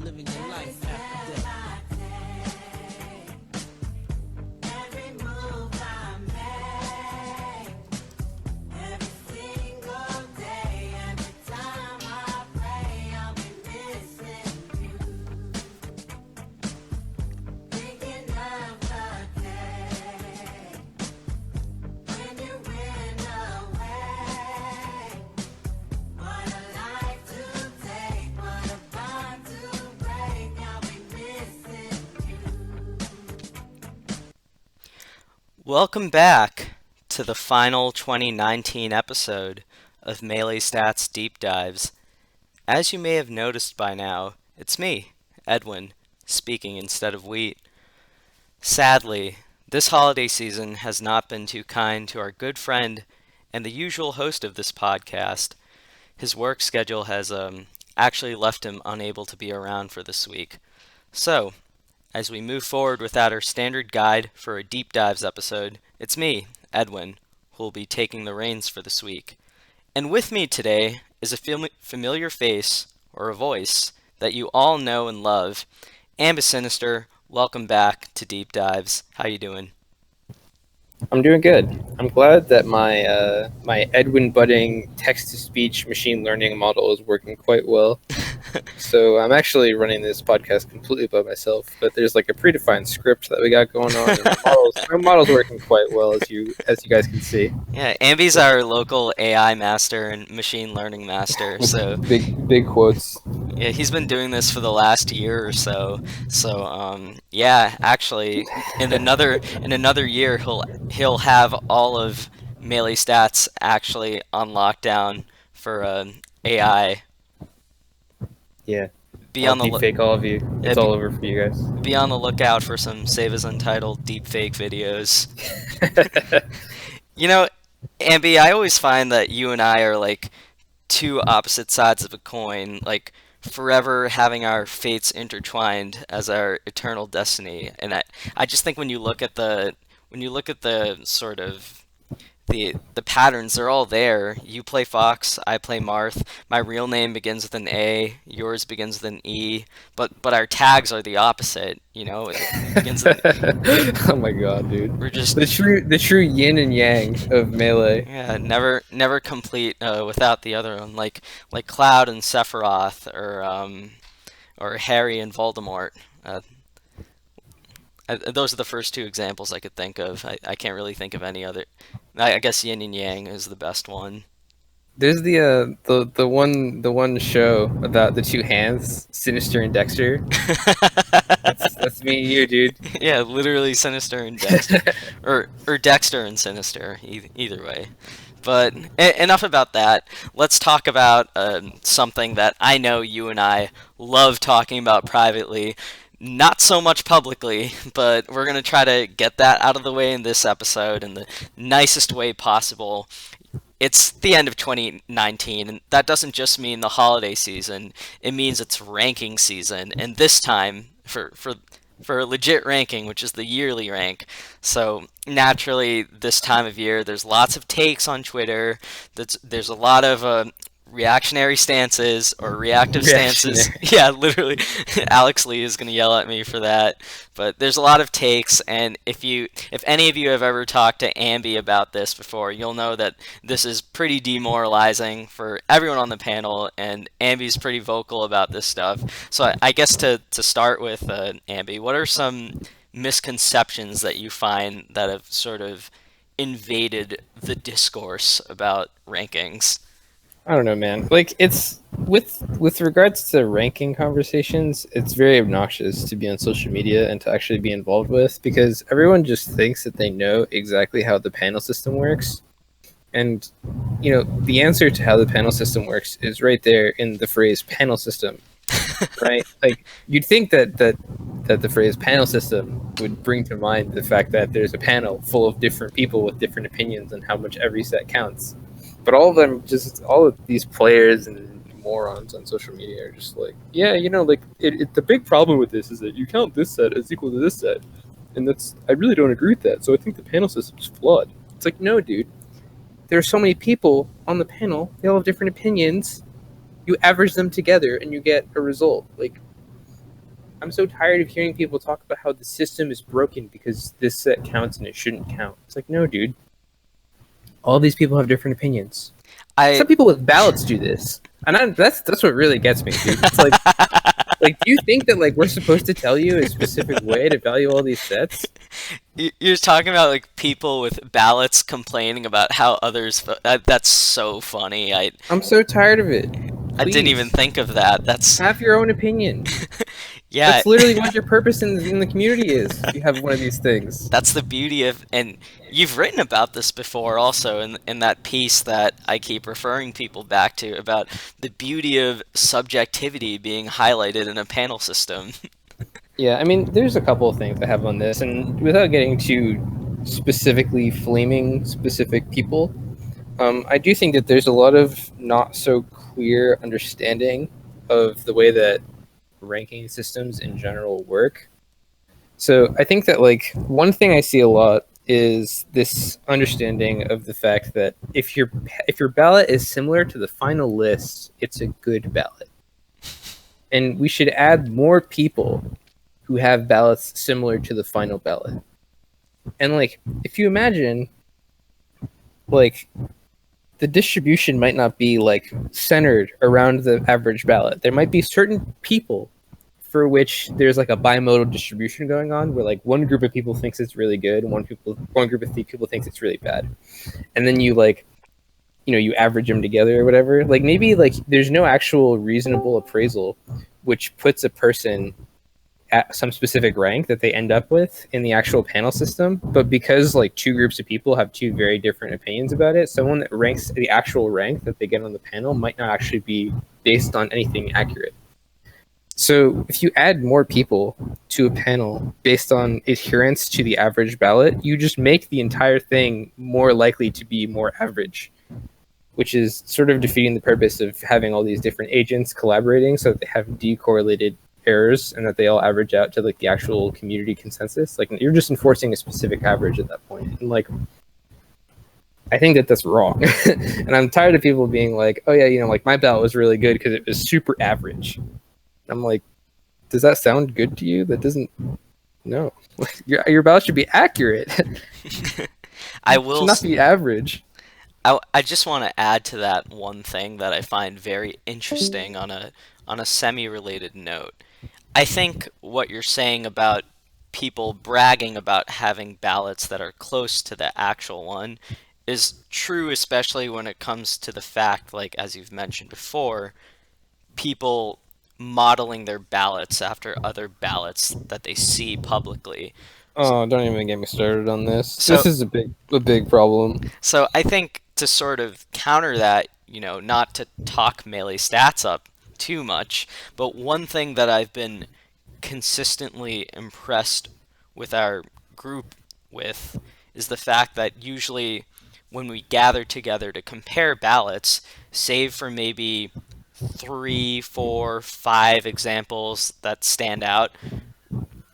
living your life after death. Welcome back to the final 2019 episode of Melee Stats Deep Dives. As you may have noticed by now, it's me, Edwin, speaking instead of Wheat. Sadly, this holiday season has not been too kind to our good friend and the usual host of this podcast. His work schedule has actually left him unable to be around for this week. So, as we move forward without our standard guide for a deep dives episode, it's me, Edwin, who will be taking the reins for this week. And with me today is a familiar face, or a voice, that you all know and love. Ambisinister, welcome back to Deep Dives. How you doing? I'm doing good. I'm glad that my Edwin Budding text-to-speech machine learning model is working quite well. So I'm actually running this podcast completely by myself, but there's like a predefined script that we got going on, and my model's working quite well, as you guys can see. Yeah, Ambi's our local AI master and machine learning master. So big quotes. yeah, he's been doing this for the last year or so. So yeah, actually, in another year, he'll have all of Melee Stats actually on lockdown for AI. Yeah. Be I'll on the deepfake all of you. It's all over for you guys. Be on the lookout for some Save as Untitled deepfake videos. You know, Ambi, I always find that you and I are like two opposite sides of a coin, like forever having our fates intertwined as our eternal destiny. And I just think when you look at the sort of the patterns, they're all there. You play Fox, I play Marth. My real name begins with an A, yours begins with an E, but our tags are the opposite. You know, it begins with Oh my god, dude! we're just the true yin and yang of Melee. yeah, never complete without the other one, like Cloud and Sephiroth, or Harry and Voldemort. Those are the first two examples I could think of. I can't really think of any other. I guess Yin and Yang is the best one. There's the one show about the two hands, Sinister and Dexter. That's me and you, dude. Yeah, literally Sinister and Dexter, or Dexter and Sinister, either way. But enough about that. Let's talk about something that I know you and I love talking about privately. Not so much publicly, but we're going to try to get that out of the way in this episode in the nicest way possible. It's the end of 2019, and that doesn't just mean the holiday season. It means it's ranking season, and this time for a legit ranking, which is the yearly rank. So naturally, this time of year, there's lots of takes on Twitter. There's a lot of reactionary stances or reactive stances. Yeah, literally. Alex Lee is going to yell at me for that. But there's a lot of takes, and if any of you have ever talked to Ambi about this before, you'll know that this is pretty demoralizing for everyone on the panel, and Ambi's pretty vocal about this stuff. So I guess to start with, Ambi, what are some misconceptions that you find that have sort of invaded the discourse about rankings? I don't know, man. Like, it's with regards to ranking conversations, it's very obnoxious to be on social media and to actually be involved with, because everyone just thinks that they know exactly how the panel system works. And, you know, the answer to how the panel system works is right there in the phrase panel system, right? Like, you'd think that the phrase panel system would bring to mind the fact that there's a panel full of different people with different opinions and how much every set counts. But all of these players and morons on social media are just like, yeah, you know, like the big problem with this is that you count this set as equal to this set, and I really don't agree with that. So I think the panel system's flawed. It's like, no, dude. There are so many people on the panel. They all have different opinions. You average them together, and you get a result. Like, I'm so tired of hearing people talk about how the system is broken because this set counts and it shouldn't count. It's like, no, dude. All these people have different opinions. I Some people with ballots do this, and that's what really gets me, dude. It's like, do you think that like we're supposed to tell you a specific way to value all these sets? You're talking about like people with ballots complaining about how others that's so funny. I'm so tired of it. I didn't even Please think of that. That's have your own opinion. yeah. That's literally what your purpose in the community is. If you have one of these things. That's the beauty of, and you've written about this before also in that piece that I keep referring people back to about the beauty of subjectivity being highlighted in a panel system. Yeah, I mean, there's a couple of things I have on this, and without getting too specifically flaming specific people, I do think that there's a lot of not so clear understanding of the way that ranking systems in general work. So I think that like one thing I see a lot is this understanding of the fact that if your ballot is similar to the final list, it's a good ballot. And we should add more people who have ballots similar to the final ballot. And like if you imagine like the distribution might not be like centered around the average ballot. There might be certain people for which there's like a bimodal distribution going on where like one group of people thinks it's really good and one group of people thinks it's really bad. And then you like you average them together or whatever. Like maybe like there's no actual reasonable appraisal which puts a person at some specific rank that they end up with in the actual panel system, but because like two groups of people have two very different opinions about it, someone that ranks the actual rank that they get on the panel might not actually be based on anything accurate. So if you add more people to a panel based on adherence to the average ballot, you just make the entire thing more likely to be more average, which is sort of defeating the purpose of having all these different agents collaborating so that they have decorrelated errors and that they all average out to like the actual community consensus. Like you're just enforcing a specific average at that point. And like I think that that's wrong. And I'm tired of people being like, oh yeah, like my ballot was really good because it was super average. I'm like, does that sound good to you? That doesn't. No, your ballot should be accurate. I It will should not be average. I just want to add to that one thing that I find very interesting on a semi-related note. I think what you're saying about people bragging about having ballots that are close to the actual one is true, especially when it comes to the fact, like as you've mentioned before, people modeling their ballots after other ballots that they see publicly. Oh, don't even get me started on this. So, This is a big problem. so I think to sort of counter that, not to talk melee stats up too much, but one thing that I've been consistently impressed with our group with is the fact that usually when we gather together to compare ballots, save for maybe 3, 4, 5 examples that stand out,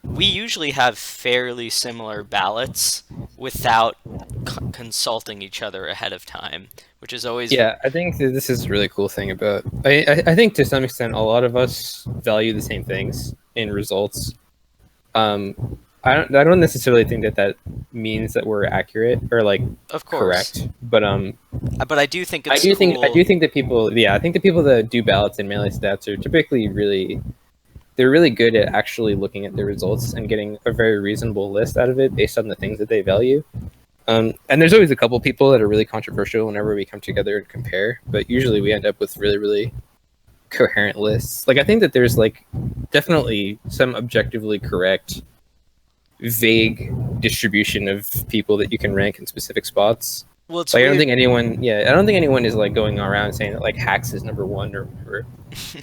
we usually have fairly similar ballots without consulting each other ahead of time, which is always Yeah, I think that this is a really cool thing about. I think to some extent a lot of us value the same things in results. I don't necessarily think that means that we're accurate or like of course correct, but But I do think I it's do cool. think that people, yeah, I think the people that do ballots and melee stats are typically they're really good at actually looking at the results and getting a very reasonable list out of it based on the things that they value. And there's always a couple people that are really controversial whenever we come together and compare, but usually we end up with really, really coherent lists. Like I think that there's like definitely some objectively correct, vague distribution of people that you can rank in specific spots. Well, it's Like I don't weird. think anyone is like going around saying that like hacks is number one or whatever.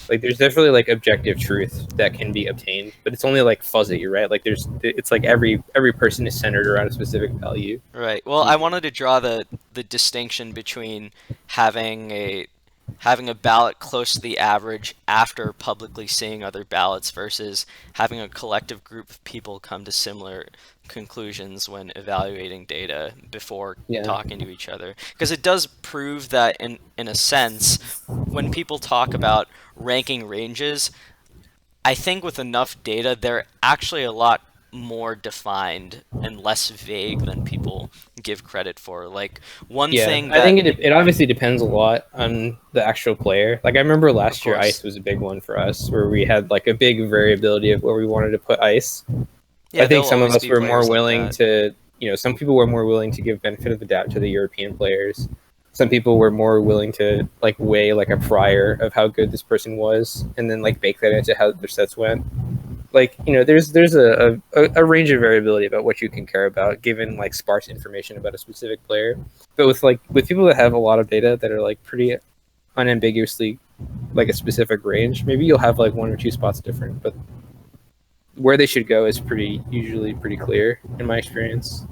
Like there's definitely like objective truth that can be obtained, but it's only like fuzzy, right? Like it's like every person is centered around a specific value. Right. Well, I wanted to draw the distinction between having a ballot close to the average after publicly seeing other ballots versus having a collective group of people come to similar conclusions when evaluating data before Yeah. talking to each other. Because it does prove that in a sense, when people talk about ranking ranges, I think with enough data, they're actually a lot more defined and less vague than people give credit for. Like one Yeah, thing I that, think it obviously depends a lot on the actual player. Like I remember of last year, ice course, was a big one for us, where we had like a big variability of where we wanted to put ice. I yeah, think there'll some of always us be were more players like willing that. to, some people were more willing to give benefit of the doubt to the European players. Some people were more willing to like weigh like a prior of how good this person was, and then like bake that into how their sets went. Like there's a range of variability about what you can care about given like sparse information about a specific player. But with people that have a lot of data that are like pretty unambiguously like a specific range, maybe you'll have like one or two spots different, but where they should go is usually pretty clear in my experience.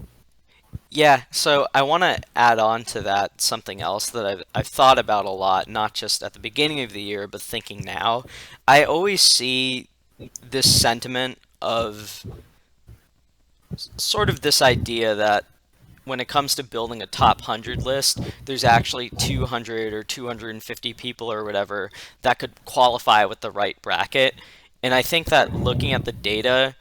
Yeah, so I want to add on to that something else that I've thought about a lot, not just at the beginning of the year, but thinking now. I always see this sentiment of sort of this idea that when it comes to building a top 100 list, there's actually 200 or 250 people or whatever that could qualify with the right bracket. And I think that looking at the data,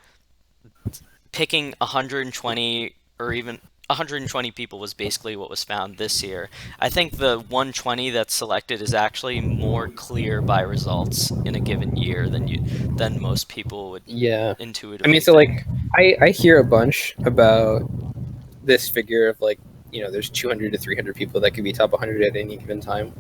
picking 120 or even 120 people was basically what was found this year. I think the 120 that's selected is actually more clear by results in a given year than most people would Yeah, I mean, intuitively so like think. I hear a bunch about this figure of like there's 200 to 300 people that could be top 100 at any given time,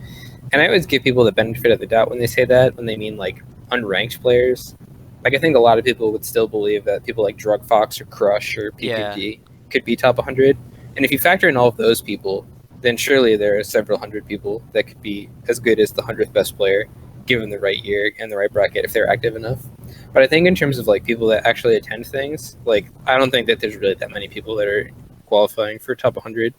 and I always give people the benefit of the doubt when they say that, when they mean like unranked players. Like I think a lot of people would still believe that people like Drug Fox or Crush or Yeah. PPG could be top 100. And if you factor in all of those people, then surely there are several hundred people that could be as good as the 100th best player given the right year and the right bracket if they're active enough. But I think in terms of like people that actually attend things, like I don't think that there's really that many people that are qualifying for top 100.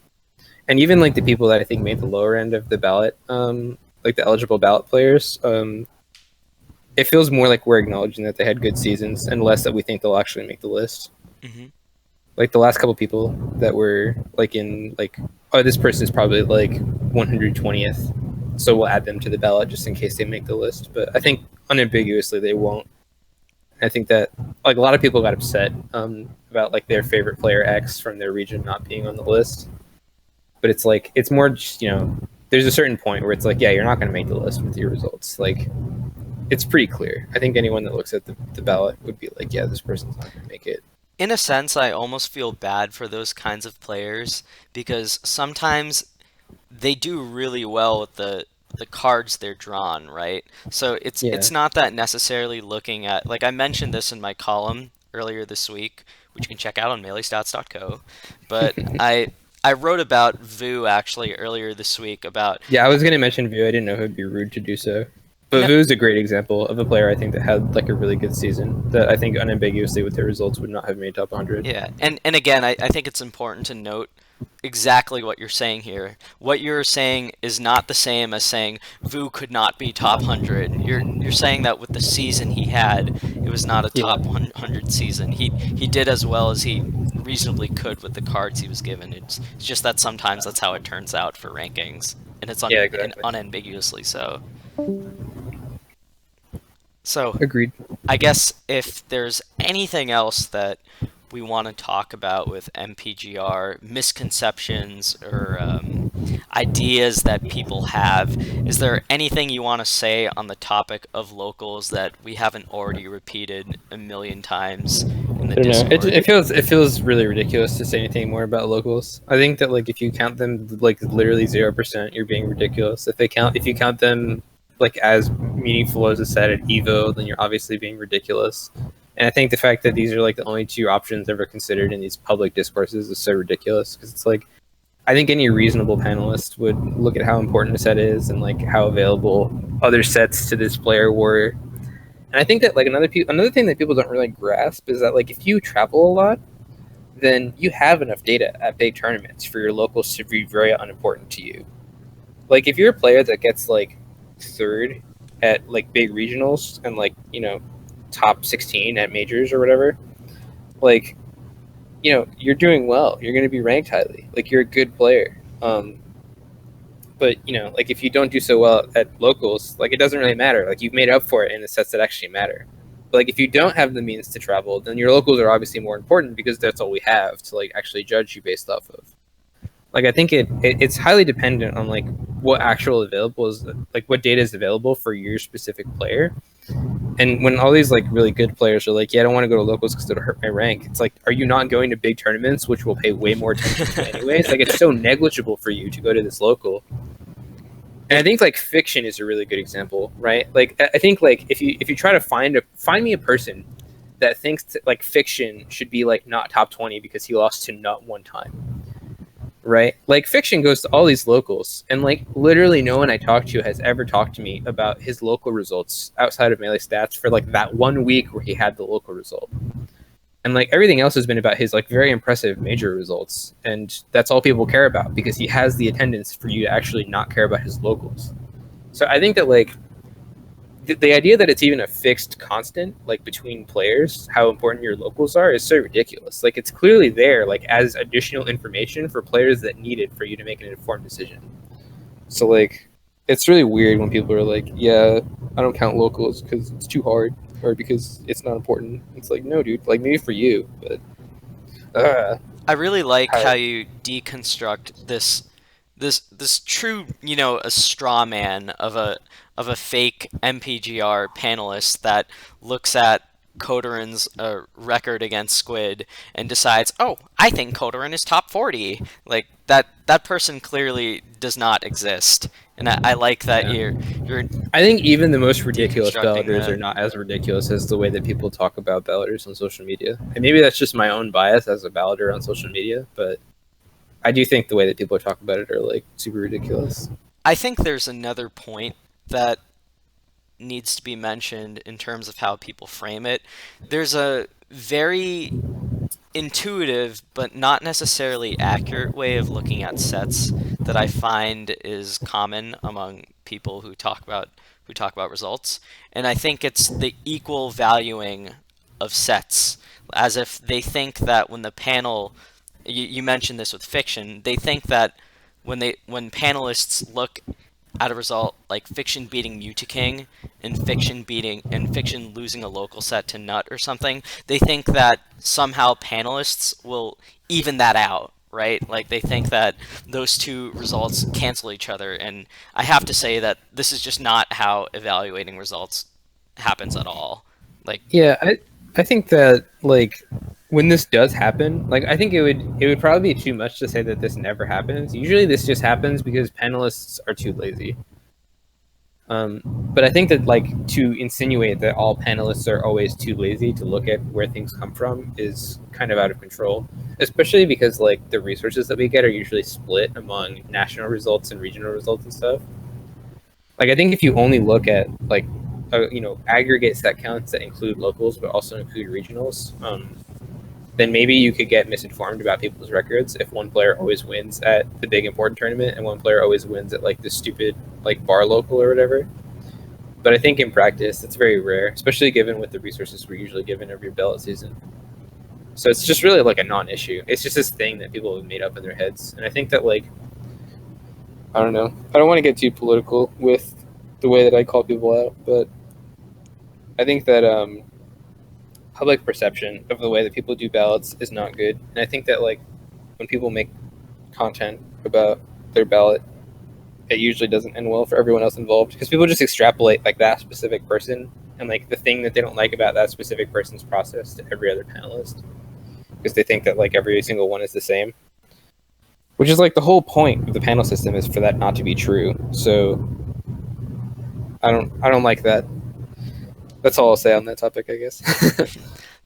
And even like the people that I think made the lower end of the ballot, like the eligible ballot players, it feels more like we're acknowledging that they had good seasons and less that we think they'll actually make the list. Hmm. Like the last couple people that were like in like, oh, this person is probably like 120th, so we'll add them to the ballot just in case they make the list. But I think unambiguously they won't. I think that like a lot of people got upset about like their favorite player X from their region not being on the list. But it's like it's more just there's a certain point where it's like, yeah, you're not going to make the list with your results. Like it's pretty clear. I think anyone that looks at the ballot would be like, yeah, this person's not going to make it. In a sense, I almost feel bad for those kinds of players because sometimes they do really well with the cards they're drawn, right? So Yeah. it's not that necessarily looking at, like I mentioned this in my column earlier this week, which you can check out on meleestats.co, but I wrote about Vu actually earlier this week about Yeah, I was going to mention Vu. I didn't know it would be rude to do so. But no, Vu is a great example of a player I think that had like a really good season that I think unambiguously with their results would not have made top 100. yeah, and again, I think it's important to note exactly what you're saying here. What you're saying is not the same as saying Vu could not be top 100. You're saying that with the season he had, it was not a Yeah. top 100 season. He did as well as he reasonably could with the cards he was given. It's just that sometimes that's how it turns out for rankings, and it's Yeah, exactly. unambiguously so. So Agreed. I guess if there's anything else that we want to talk about with MPGR, misconceptions or ideas that people have, is there anything you want to say on the topic of locals that we haven't already repeated a million times in the I don't know. Discord? It feels really ridiculous to say anything more about locals. I think that like if you count them like literally 0%, you're being ridiculous. If you count them like as meaningful as a set at Evo, then you're obviously being ridiculous. And I think the fact that these are like the only two options ever considered in these public discourses is so ridiculous because it's like I think any reasonable panelist would look at how important a set is and like how available other sets to this player were. And I think that like another thing that people don't really grasp is that like if you travel a lot, then you have enough data at big tournaments for your locals to be very unimportant to you. Like if you're a player that gets like third at like big regionals and like top 16 at majors or whatever, like you're doing well. You're going to be ranked highly. Like you're a good player. But like if you don't do so well at locals, like it doesn't really matter. Like you've made up for it in the sets that actually matter. But like if you don't have the means to travel, then your locals are obviously more important because that's all we have to like actually judge you based off of. Like I think it's highly dependent on like what actual available is, like what data is available for your specific player. And when all these like really good players are like, yeah, I don't want to go to locals because it'll hurt my rank. It's like, are you not going to big tournaments, which will pay way more attention to anyways? Like it's so negligible for you to go to this local. And I think like fiction is a really good example, right? Like I think like if you try to find me a person that thinks that, like fiction should be like not top 20 because he lost to Nut one time. Right? Like fiction goes to all these locals and like literally no one I talked to has ever talked to me about his local results outside of Melee Stats for like that 1 week where he had the local result. And like everything else has been about his like very impressive major results. And that's all people care about because he has the attendance for you to actually not care about his locals. So I think that like the idea that it's even a fixed constant like between players, how important your locals are, is so ridiculous. Like it's clearly there like as additional information for players that need it for you to make an informed decision. So like it's really weird when people are like, yeah, I don't count locals because it's too hard or because it's not important. It's like, no, dude, like maybe for you, but I really like how you deconstruct this true, you know, a straw man of a fake MPGR panelist that looks at Kodorin's record against Squid and decides, oh, I think Kodorin is top 40. Like that person clearly does not exist. And I like that you're I think even the most ridiculous deconstructing ballotters that. are not as ridiculous as the way that people talk about ballotters on social media. And maybe that's just my own bias as a ballotter on social media, but I do think the way that people talk about it are like super ridiculous. I think there's another point that needs to be mentioned in terms of how people frame it. There's a very intuitive but not necessarily accurate way of looking at sets that I find is common among people who talk about results, and I think it's the equal valuing of sets, as if they think that when the panel, you mentioned this with fiction, they think that when panelists look at a result like fiction beating Mutaking and fiction losing a local set to Nut or something, they think that somehow panelists will even that out, right? Like they think that those two results cancel each other, and I have to say that this is just not how evaluating results happens at all. Like, yeah, I think that like when this does happen, like I think it would probably be too much to say that this never happens. Usually this just happens because panelists are too lazy. But I think that like to insinuate that all panelists are always too lazy to look at where things come from is kind of out of control, especially because like the resources that we get are usually split among national results and regional results and stuff. Like I think if you only look at like aggregate set counts that include locals but also include regionals, then maybe you could get misinformed about people's records if one player always wins at the big important tournament and one player always wins at like the stupid like bar local or whatever. But I think in practice it's very rare, especially given with the resources we're usually given every ballot season. So it's just really like a non-issue. It's just this thing that people have made up in their heads. And I think that like, I don't know, I don't want to get too political with the way that I call people out, but I think that public perception of the way that people do ballots is not good. And I think that like when people make content about their ballot, it usually doesn't end well for everyone else involved because people just extrapolate like that specific person and like the thing that they don't like about that specific person's process to every other panelist because they think that like every single one is the same, which is like the whole point of the panel system is for that not to be true. So I don't like that. That's all I'll say on that topic, I guess.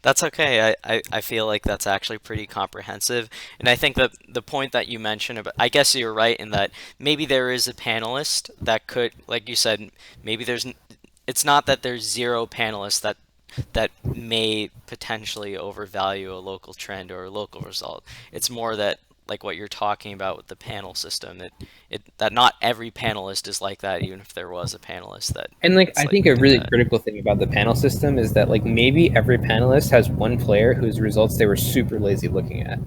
that's okay. I feel like that's actually pretty comprehensive. And I think that the point that you mentioned about, I guess you're right in that maybe there is a panelist that could, like you said, maybe it's not that there's zero panelists that may potentially overvalue a local trend or a local result. It's more that, like what you're talking about with the panel system, that not every panelist is like that, even if there was a panelist that. And like I think a really critical thing about the panel system is that like maybe every panelist has one player whose results they were super lazy looking at,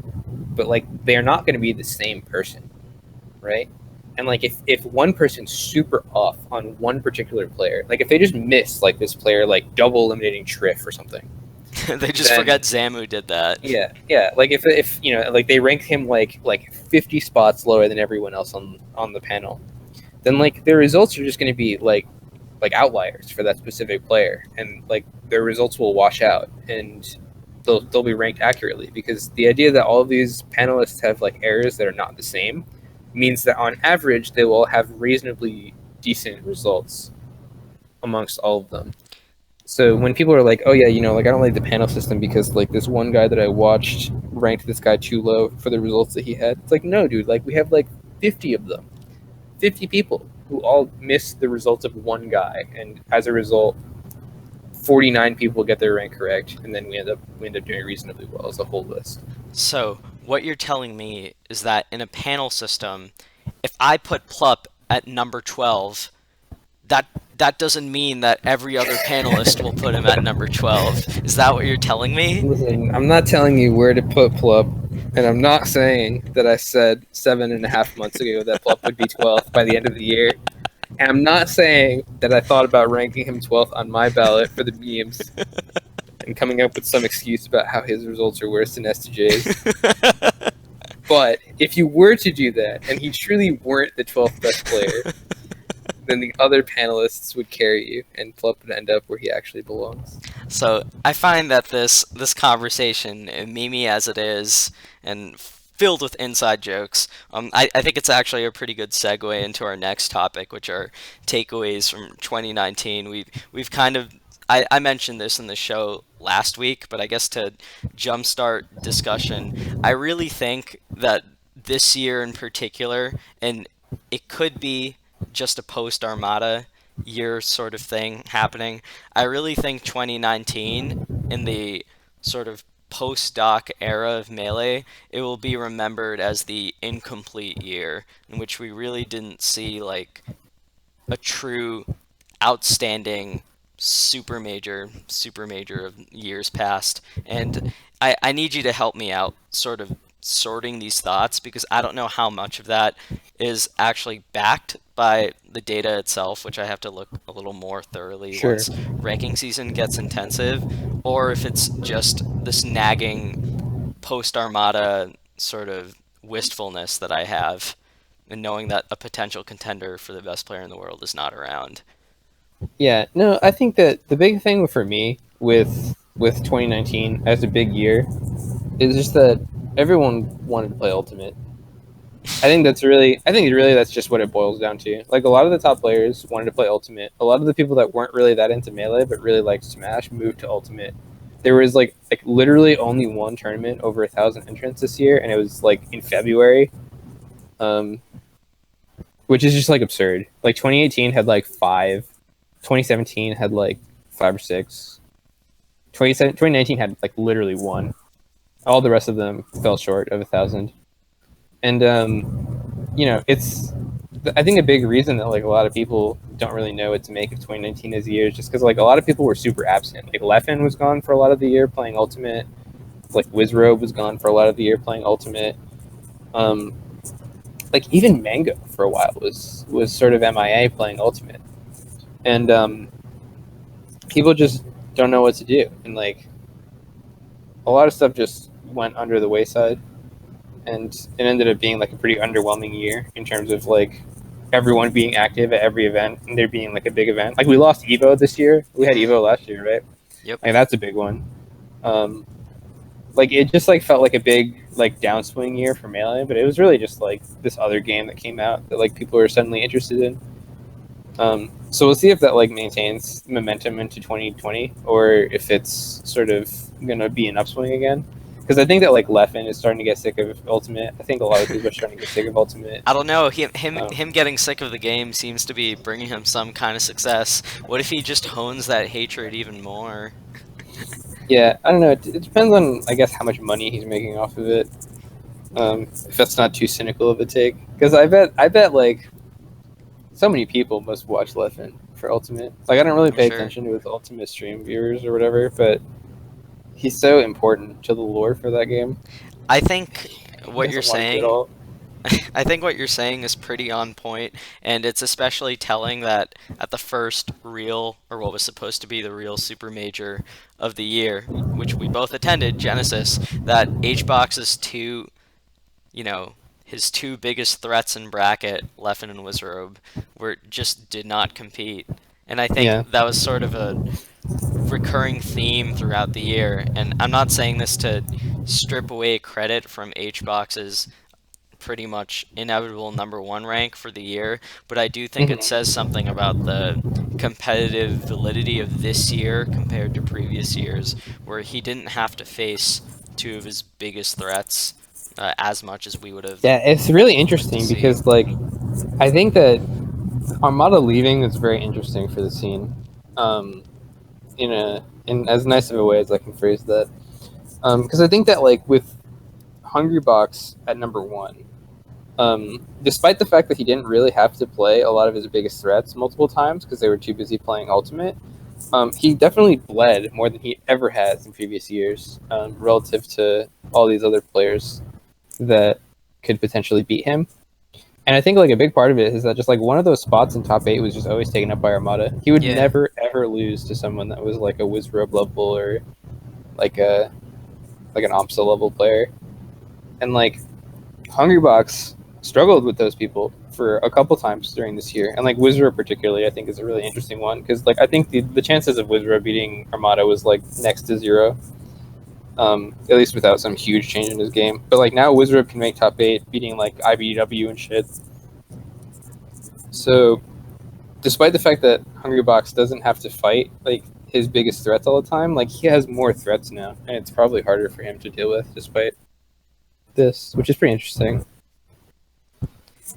but like they are not going to be the same person, right? And like if one person's super off on one particular player, like if they just miss like this player like double eliminating Triff or something, They just then, forgot Zamu did that. yeah. Like if you know like they rank him like 50 spots lower than everyone else on the panel, then like their results are just going to be like outliers for that specific player, and like their results will wash out and they'll be ranked accurately, because the idea that all of these panelists have like errors that are not the same means that on average they will have reasonably decent results amongst all of them. So when people are like, oh yeah, you know, like I don't like the panel system because like this one guy that I watched ranked this guy too low for the results that he had, it's like, no dude, like we have like 50 of them, 50 people who all miss the results of one guy, and as a result 49 people get their rank correct, and then we end up doing reasonably well as a whole list. So what you're telling me is that in a panel system, if I put Plup at number 12, that doesn't mean that every other panelist will put him at number 12. Is that what you're telling me? Listen, I'm not telling you where to put Plup, and I'm not saying that I said 7.5 months ago that Plup would be 12th by the end of the year. And I'm not saying that I thought about ranking him 12th on my ballot for the memes and coming up with some excuse about how his results are worse than S2J's. But if you were to do that, and he truly weren't the 12th best player, then the other panelists would carry you, and Plup would end up where he actually belongs. So I find that this conversation, memey as it is, and filled with inside jokes, I think it's actually a pretty good segue into our next topic, which are takeaways from 2019. We've kind of I mentioned this in the show last week, but I guess to jumpstart discussion, I really think that this year in particular, and it could be just a post-Armada year sort of thing happening, I really think 2019, in the sort of post-doc era of Melee, it will be remembered as the incomplete year, in which we really didn't see like a true outstanding super major of years past. And I need you to help me out sort of sorting these thoughts, because I don't know how much of that is actually backed by the data itself, which I have to look a little more thoroughly once ranking season gets intensive, or if it's just this nagging post-Armada sort of wistfulness that I have, and knowing that a potential contender for the best player in the world is not around. Yeah, no, I think that the big thing for me with 2019 as a big year is just that everyone wanted to play Ultimate. I think really that's just what it boils down to. Like a lot of the top players wanted to play Ultimate. A lot of the people that weren't really that into Melee but really liked Smash moved to Ultimate. There was like literally only one tournament over 1,000 entrants this year, and it was like in February, which is just like absurd. Like 2018 had like 5, 2017 had like 5 or 6, 2019 had like literally 1. All the rest of them fell short of 1,000. And you know, I think a big reason that like a lot of people don't really know what to make of 2019 as a year is just because like a lot of people were super absent. Like Leffen was gone for a lot of the year playing Ultimate. Like Wizrobe was gone for a lot of the year playing Ultimate. Like even Mango for a while was sort of MIA playing Ultimate. And people just don't know what to do, and like a lot of stuff just went under the wayside, and it ended up being like a pretty underwhelming year in terms of like everyone being active at every event and there being like a big event. Like we lost Evo this year. We had Evo last year, right? Yep. Like that's a big one. Like it just like felt like a big like downswing year for Melee, but it was really just like this other game that came out that like people are suddenly interested in. So we'll see if that like maintains momentum into 2020, or if it's sort of gonna be an upswing again. Because I think that like Leffen is starting to get sick of Ultimate. I think a lot of people are starting to get sick of Ultimate. I don't know. Him getting sick of the game seems to be bringing him some kind of success. What if he just hones that hatred even more? Yeah, I don't know. It depends on, I guess, how much money he's making off of it. If that's not too cynical of a take, because I bet like so many people must watch Leffen for Ultimate. Like I don't really pay attention to his Ultimate stream viewers or whatever, but he's so important to the lore for that game. I think what you're saying I think what you're saying is pretty on point, and it's especially telling that at the first real, or what was supposed to be the real super major of the year, which we both attended, Genesis, that HBox's you know, his two biggest threats in bracket, Leffen and Wizrobe, were just did not compete. And I think Yeah. that was sort of a recurring theme throughout the year. And I'm not saying this to strip away credit from HBox's pretty much inevitable #1 rank for the year, but I do think it Mhm. says something about the competitive validity of this year compared to previous years, where he didn't have to face two of his biggest threats as much as we would have Yeah, it's really liked to interesting see. because like I think that Armada leaving is very interesting for the scene. Um, in as nice of a way as I can phrase that. Because I think that like with Hungrybox at #1, despite the fact that he didn't really have to play a lot of his biggest threats multiple times because they were too busy playing Ultimate, he definitely bled more than he ever has in previous years, relative to all these other players that could potentially beat him. And I think like a big part of it is that just like one of those spots in top 8 was just always taken up by Armada. He would Yeah, never ever lose to someone that was like a Wizrobe level or like a like an Omsa level player. And like Hungrybox struggled with those people for a couple times during this year. And like Wizrobe particularly I think is a really interesting one because like I think the chances of Wizrobe beating Armada was like next to zero. At least without some huge change in his game. But like now Wizrobe can make top 8 beating like IBW and shit. So despite the fact that Hungrybox doesn't have to fight like his biggest threats all the time, like he has more threats now, and it's probably harder for him to deal with despite this, which is pretty interesting.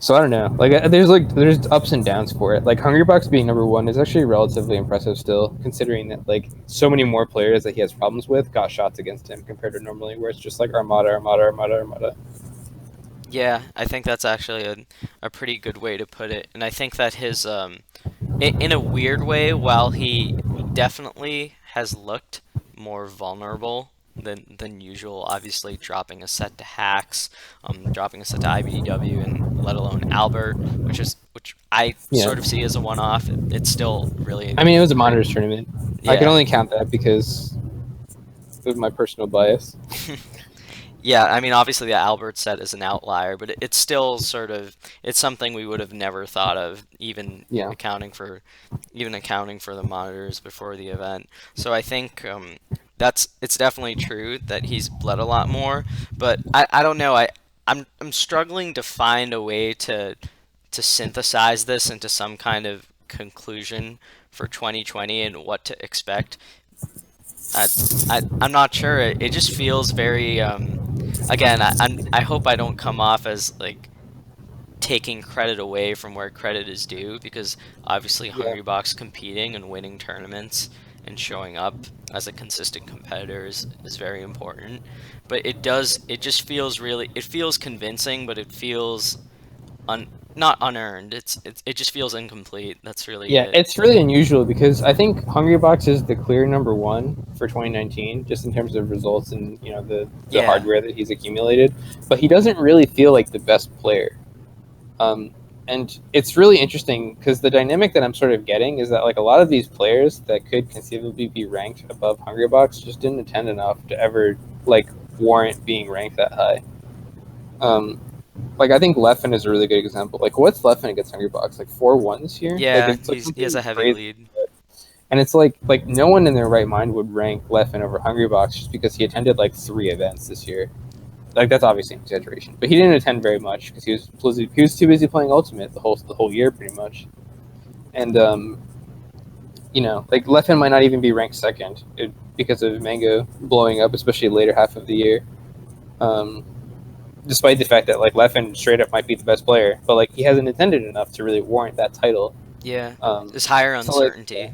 So I don't know. Like there's ups and downs for it. Like Hungrybox being #1 is actually relatively impressive still, considering that like so many more players that he has problems with got shots against him compared to normally, where it's just like Armada, Armada, Armada, Armada. yeah, I think that's actually a pretty good way to put it. And I think that his in a weird way, while he definitely has looked more vulnerable than usual, obviously dropping a set to hacks, dropping a set to IBDW, and let alone Albert, which I Yeah. sort of see as a one-off. It's still really I mean, it was a monitors tournament. I can yeah. only count that because of my personal bias. Yeah, I mean, obviously the Albert set is an outlier, but it's still sort of it's something we would have never thought of, Yeah. even accounting for the monitors before the event. So I think it's definitely true that he's bled a lot more, but I don't know. I'm struggling to find a way to synthesize this into some kind of conclusion for 2020 and what to expect. I, I'm not sure. It just feels very again, I hope I don't come off as like taking credit away from where credit is due, because obviously Yeah. Hungrybox competing and winning tournaments and showing up as a consistent competitor is very important. But it just feels really, it feels convincing, but it feels un not unearned. It just feels incomplete. That's really Yeah, it. it's really unusual because I think Hungrybox is the clear #1 for 2019, just in terms of results and the Yeah. hardware that he's accumulated. But he doesn't really feel like the best player, and it's really interesting because the dynamic that I'm sort of getting is that like a lot of these players that could conceivably be ranked above Hungrybox just didn't attend enough to ever like warrant being ranked that high. Um, like I think Leffen is a really good example. Like what's Leffen against Hungrybox? Like 4-1 this year? Like Yeah, it's like he has something a heavy crazy. lead. And it's like no one in their right mind would rank Leffen over Hungrybox just because he attended like 3 events this year. Like that's obviously an exaggeration, but he didn't attend very much because he was too busy playing Ultimate the whole year pretty much. And like Leffen might not even be ranked second because of Mango blowing up, especially later half of the year. Um, Despite the fact that like Leffen straight up might be the best player, but like he hasn't attended enough to really warrant that title. Yeah, Um, there's higher so like uncertainty.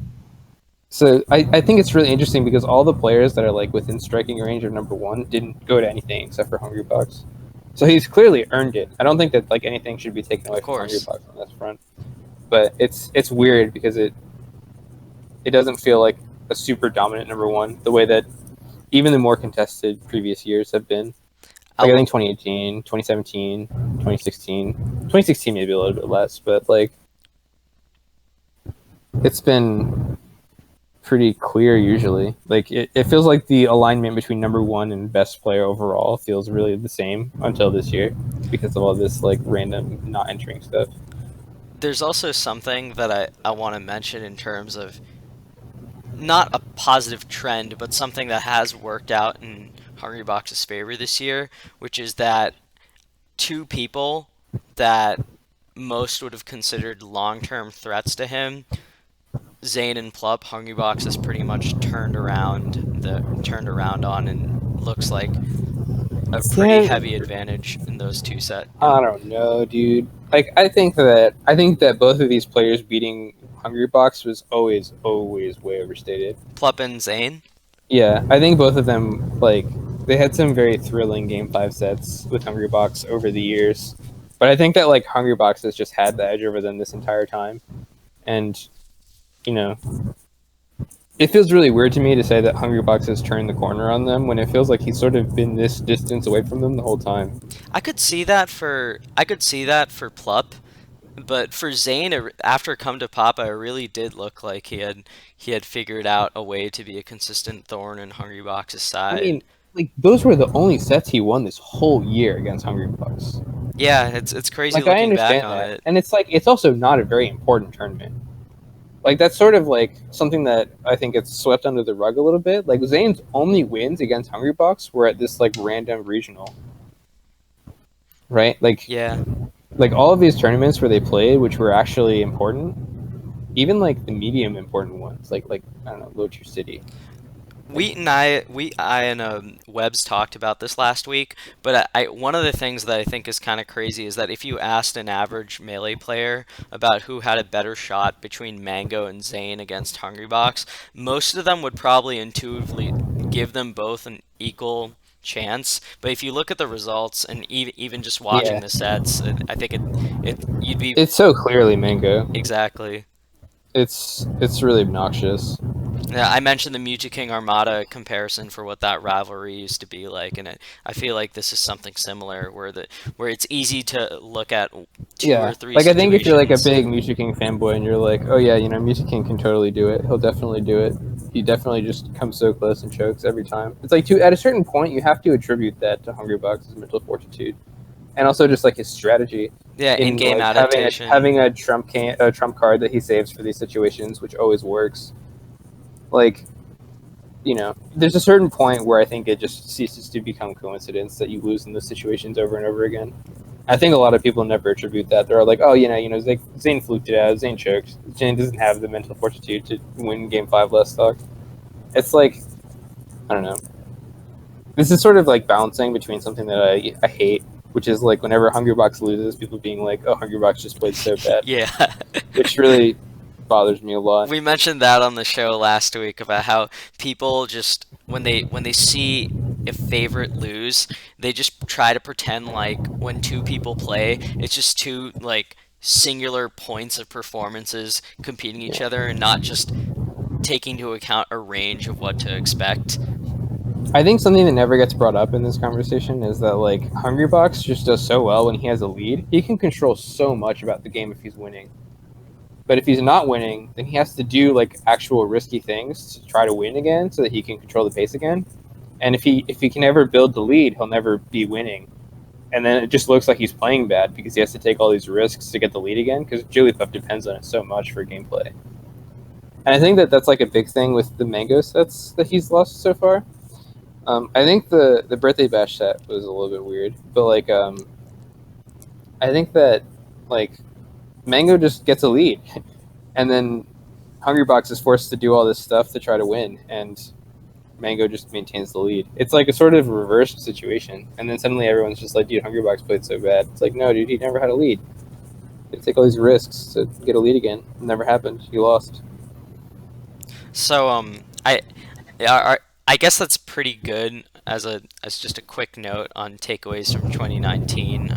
so I think it's really interesting because all the players that are like within striking range of #1 didn't go to anything except for Hungrybox. So he's clearly earned it. I don't think that like anything should be taken away Of from course. Hungrybox on this front. But it's weird because it doesn't feel like a super dominant #1 the way that even the more contested previous years have been. Like I think 2018, 2017, 2016, 2016 maybe a little bit less, but like it's been pretty clear usually. Like it feels like the alignment between number one and best player overall feels really the same until this year because of all this like random not entering stuff. There's also something that I want to mention in terms of not a positive trend, but something that has worked out in Hungrybox's favor this year, which is that two people that most would have considered long-term threats to him, Zane and Plup, Hungrybox has pretty much turned around on, and looks like a pretty Yeah, heavy advantage in those two set. I don't know, dude. Like I think that both of these players beating Hungrybox was always way overstated. Plup and Zane. Yeah, I think both of them like they had some very thrilling game five sets with Hungrybox over the years, but I think that like Hungrybox has just had the edge over them this entire time, and you know it feels really weird to me to say that Hungrybox has turned the corner on them when it feels like he's sort of been this distance away from them the whole time. I could see that for Plup, but for Zane, after Come to Papa, it really did look like he had figured out a way to be a consistent thorn in Hungrybox's I side. mean, like those were the only sets he won this whole year against Hungrybox. Yeah, it's crazy Like I looking back understand on that, it. and it's like it's also not a very important tournament. Like that's sort of like something that I think gets swept under the rug a little bit. Like Zane's only wins against Hungrybox were at this like random regional, right? Yeah. Like all of these tournaments where they played, which were actually important, even like the medium important ones, like I don't know, Low Tier City. Like, I and Webbs talked about this last week, but one of the things that I think is kind of crazy is that if you asked an average Melee player about who had a better shot between Mango and Zane against Hungrybox, most of them would probably intuitively give them both an equal chance. But if you look at the results and even just watching yeah, the sets, I think it you'd be it's so clearly Mango. exactly. It's really obnoxious. Yeah, I mentioned the Muji King Armada comparison for what that rivalry used to be like, and I feel like this is something similar where it's easy to look at two or Yeah, three like I think if you're like a situations. big Mushu King fanboy and you're like, oh yeah, you know, Mushu King can totally do it. He'll definitely do it. He definitely just comes so close and chokes every time. It's like at a certain point you have to attribute that to Hungrybox's mental fortitude and also just like his strategy Yeah, in in-game like adaptation. having a trump card that he saves for these situations, which always works. Like there's a certain point where I think it just ceases to become coincidence that you lose in those situations over and over again. I think a lot of people never attribute that. They're like, oh, Zane fluked it out. Zane choked. Zane doesn't have the mental fortitude to win Game 5 last stock. It's like, I don't know. This is sort of like balancing between something that I hate, which is like whenever Hungrybox loses, people being like, oh, Hungrybox just played so bad, Yeah. which really bothers me a lot. We mentioned that on the show last week about how people just when they see a favorite lose, they just try to pretend like when two people play, it's just two like singular points of performances competing each Yeah. other and not just taking into account a range of what to expect. I think something that never gets brought up in this conversation is that like Hungrybox just does so well when he has a lead. He can control so much about the game if he's winning. But if he's not winning, then he has to do like actual risky things to try to win again so that he can control the pace again. And if he can ever build the lead, he'll never be winning. And then it just looks like he's playing bad because he has to take all these risks to get the lead again because Jigglypuff depends on it so much for gameplay. And I think that that's like a big thing with the Mango sets that he's lost so far. I think the Birthday Bash set was a little bit weird, but like I think that like Mango just gets a lead, and then Hungrybox is forced to do all this stuff to try to win, and Mango just maintains the lead. It's like a sort of reversed situation, and then suddenly everyone's just like, "Dude, Hungrybox played so bad." It's like, no, dude, he never had a lead. He take all these risks to get a lead again. It never happened. He lost. So I guess that's pretty good as just a quick note on takeaways from 2019.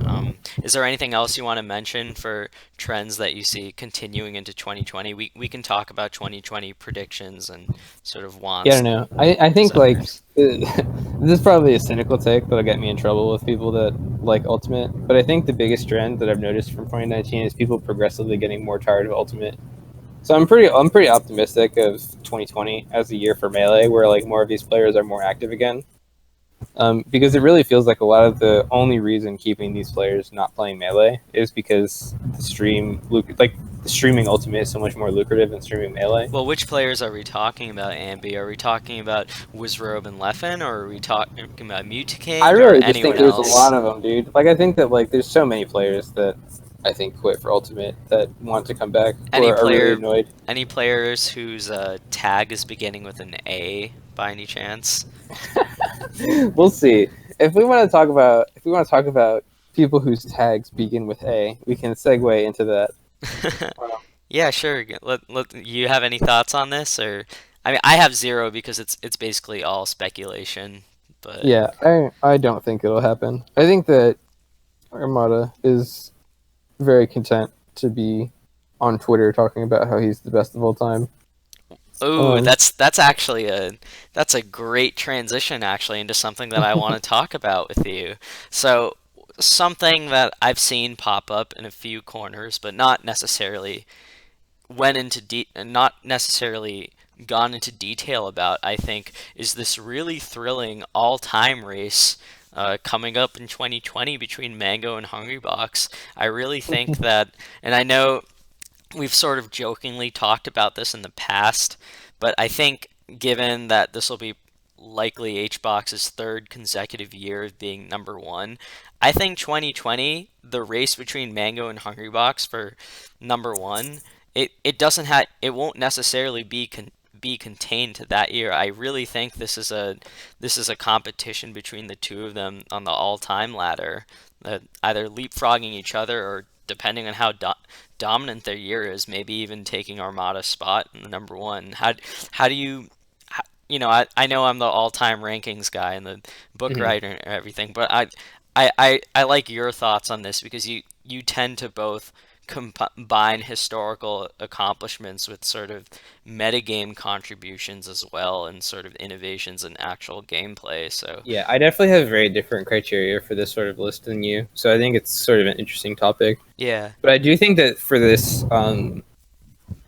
Is there anything else you want to mention for trends that you see continuing into 2020? We can talk about 2020 predictions and sort of Yeah, I wants don't know. and I think like desires. this is probably a cynical take that'll get me in trouble with people that like Ultimate. But I think the biggest trend that I've noticed from 2019 is people progressively getting more tired of Ultimate. So I'm pretty optimistic of 2020 as a year for Melee, where like more of these players are more active again. Because it really feels like a lot of the only reason keeping these players not playing Melee is because the streaming Ultimate is so much more lucrative than streaming Melee. Well, which players are we talking about, Ambi? Are we talking about Wizrobe and Leffen, or are we talking about I Mutaking, or really just think anyone there's a lot else? of them, dude. Like I think that like there's so many players that I think quit for Ultimate that want to come back Any or are really player, annoyed. any players whose tag is beginning with an A by any chance? We'll see. If we want to talk about people whose tags begin with A, we can segue into that. Yeah, sure. You have any thoughts on this, or I mean, I have zero because it's basically all speculation. But Yeah, I don't think it'll happen. I think that Armada is very content to be on Twitter talking about how he's the best of all time. ooh, Um, that's actually that's a great transition actually into something that I want to talk about with you. So something that I've seen pop up in a few corners, but not necessarily gone into detail about, I think, is this really thrilling all-time race coming up in 2020 between Mango and Hungrybox. I really think that, and I know we've sort of jokingly talked about this in the past, but I think given that this will be likely HBox's third consecutive year of being number one, I think 2020, the race between Mango and Hungrybox for number one, it won't necessarily be contained to that year. I really think this is a competition between the two of them on the all-time ladder, either leapfrogging each other or depending on how dominant their year is, maybe even taking Armada's spot in the number one. How do you I know I'm the all-time rankings guy and the book mhm. writer and everything, but I like your thoughts on this because you tend to both combine historical accomplishments with sort of metagame contributions as well and sort of innovations in actual gameplay. So Yeah, I definitely have very different criteria for this sort of list than you. So I think it's sort of an interesting topic. yeah, But I do think that for this,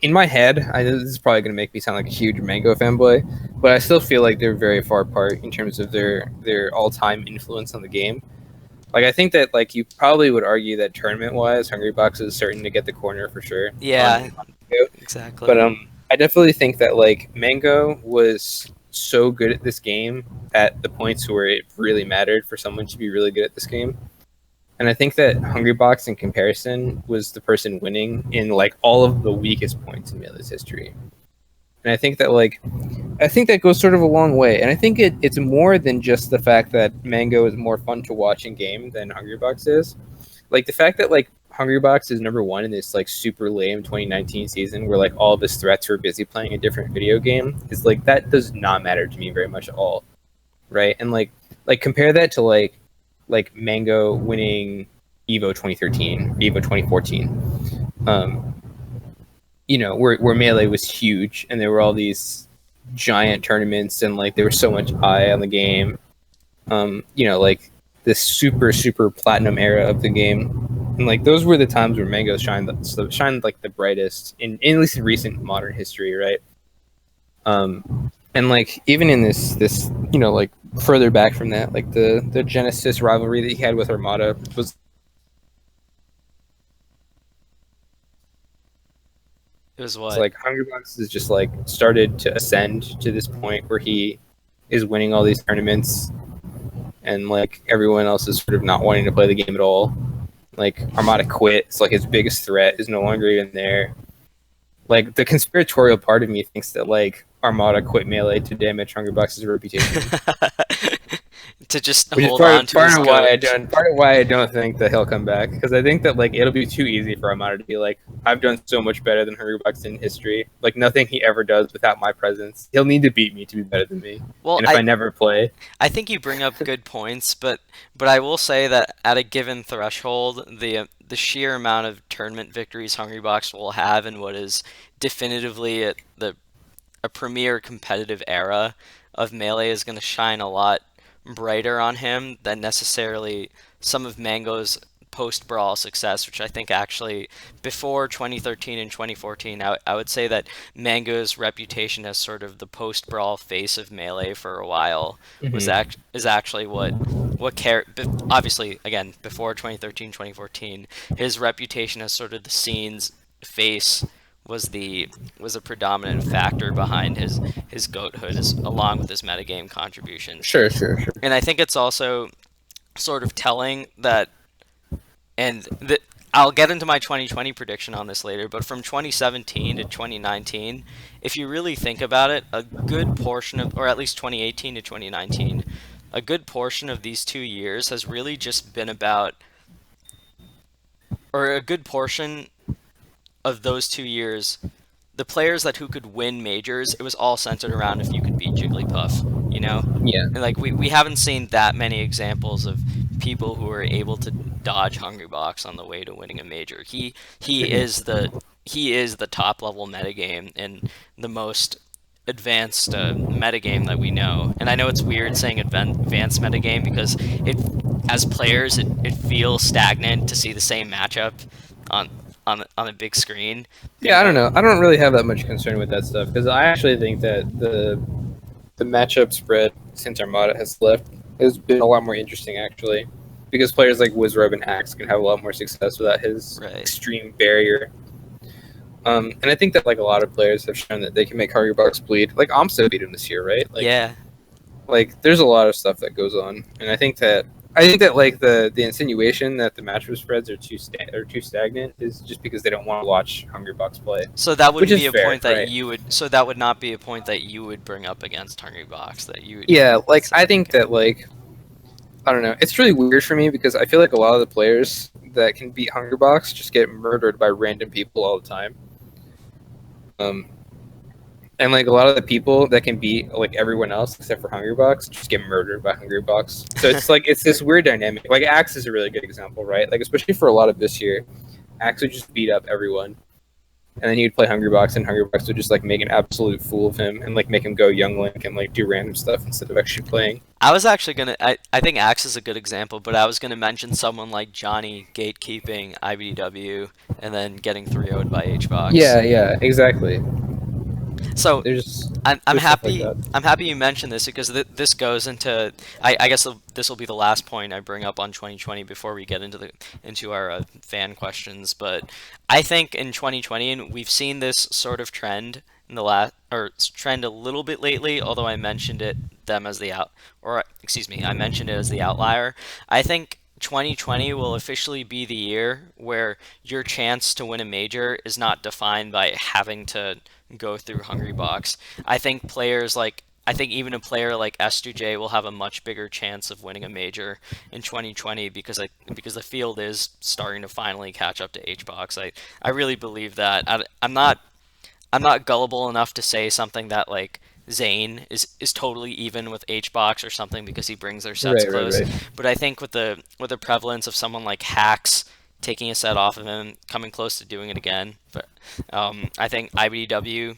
in my head, I know this is probably going to make me sound like a huge Mango fanboy, but I still feel like they're very far apart in terms of their all time influence on the game. Like I think that like you probably would argue that tournament wise, Hungrybox is certain to get the corner for sure yeah, on Mango. But exactly. I definitely think that like Mango was so good at this game at the points where it really mattered for someone to be really good at this game. And I think that Hungrybox in comparison was the person winning in like all of the weakest points in Melee's history. And I think that goes sort of a long way. And I think it's more than just the fact that Mango is more fun to watch in game than Hungrybox is. Like the fact that like Hungrybox is number one in this like super lame 2019 season where like all of his threats were busy playing a different video game is like that does not matter to me very much at all. Right. And like compare that to like Mango winning Evo 2013, Evo 2014. Where Melee was huge and there were all these giant tournaments and like there was so much eye on the game. Like this super super platinum era of the game, and like those were the times where Mango shined like the brightest in at least in recent modern history, right? And like even in this like further back from that, like the Genesis rivalry that he had with Armada was It was it's what? like Hungrybox has just like started to ascend to this point where he is winning all these tournaments and like everyone else is sort of not wanting to play the game at all. Like Armada quit. It's like his biggest threat is no longer even there. Like the conspiratorial part of me thinks that like Armada quit Melee to damage Hungrybox's reputation. to just Which is hold on to his goat. part of why I don't think that he'll come back, because I think that like it'll be too easy for Amada to be like, I've done so much better than Hungrybox in history. Like nothing he ever does without my presence. He'll need to beat me to be better than me. Well, And if I never play, I think you bring up good points, but I will say that at a given threshold, the sheer amount of tournament victories Hungrybox will have in what is definitively a premier competitive era of Melee is going to shine a lot brighter on him than necessarily some of Mango's post-brawl success, which I think actually before 2013 and 2014, I would say that Mango's reputation as sort of the post-brawl face of Melee for a while is actually obviously again before 2013 2014, his reputation as sort of the scene's face was a predominant factor behind his goathood, along with his metagame contributions. sure, sure, sure. And I think it's also sort of telling that, and that I'll get into my 2020 prediction on this later, but from 2017 to 2019, if you really think about it, a good portion of, or at least 2018 to 2019, a good portion of these 2 years has really just been about, or a good portion of those 2 years, the players who could win majors, it was all centered around if you could beat Jigglypuff, you know? Yeah. And like we haven't seen that many examples of people who are able to dodge Hungrybox on the way to winning a major. He is the top level metagame and the most advanced metagame that we know. And I know it's weird saying advanced metagame because as players it feels stagnant to see the same matchup on a big screen. Yeah, I don't know. I don't really have that much concern with that stuff because I actually think that the matchup spread since Armada has left has been a lot more interesting actually, because players like Wizrobe and Axe can have a lot more success without his extreme barrier. And I think that like a lot of players have shown that they can make Hungrybox bleed. Like Amsa beat him this year, right? Like, yeah. Like there's a lot of stuff that goes on, and I think that like the insinuation that the matchup spreads are too stagnant is just because they don't want to watch Hungrybox play. So that wouldn't be a fair, point that right? you would. So that would not be a point that you would bring up against Hungrybox. That you. Yeah, like I think that like I don't know. It's really weird for me because I feel like a lot of the players that can beat Hungrybox just get murdered by random people all the time. And like a lot of the people that can beat like everyone else except for Hungrybox just get murdered by Hungrybox. So it's like it's this weird dynamic. Like Axe is a really good example, right? Like especially for a lot of this year, Axe would just beat up everyone, and then he'd play Hungrybox, and Hungrybox would just like make an absolute fool of him and like make him go Young Link and like do random stuff instead of actually playing. I was actually gonna. I think Axe is a good example, but I was gonna mention someone like Johnny gatekeeping IBDW and then getting 3-0'd by HBox. Yeah, exactly. So I'm happy. Like I'm happy you mentioned this because this goes into. I guess this will be the last point I bring up on 2020 before we get into our fan questions. But I think in 2020, and we've seen this sort of trend in trend a little bit lately. Although I mentioned I mentioned it as the outlier. I think 2020 will officially be the year where your chance to win a major is not defined by having to go through Hungrybox. I think even a player like S2J will have a much bigger chance of winning a major in 2020 because the field is starting to finally catch up to HBox. I really believe that. I'm not gullible enough to say something that like Zane is totally even with HBox or something because he brings their sets close. Right. But I think with the prevalence of someone like Hacks taking a set off of him, coming close to doing it again, but I think IBDW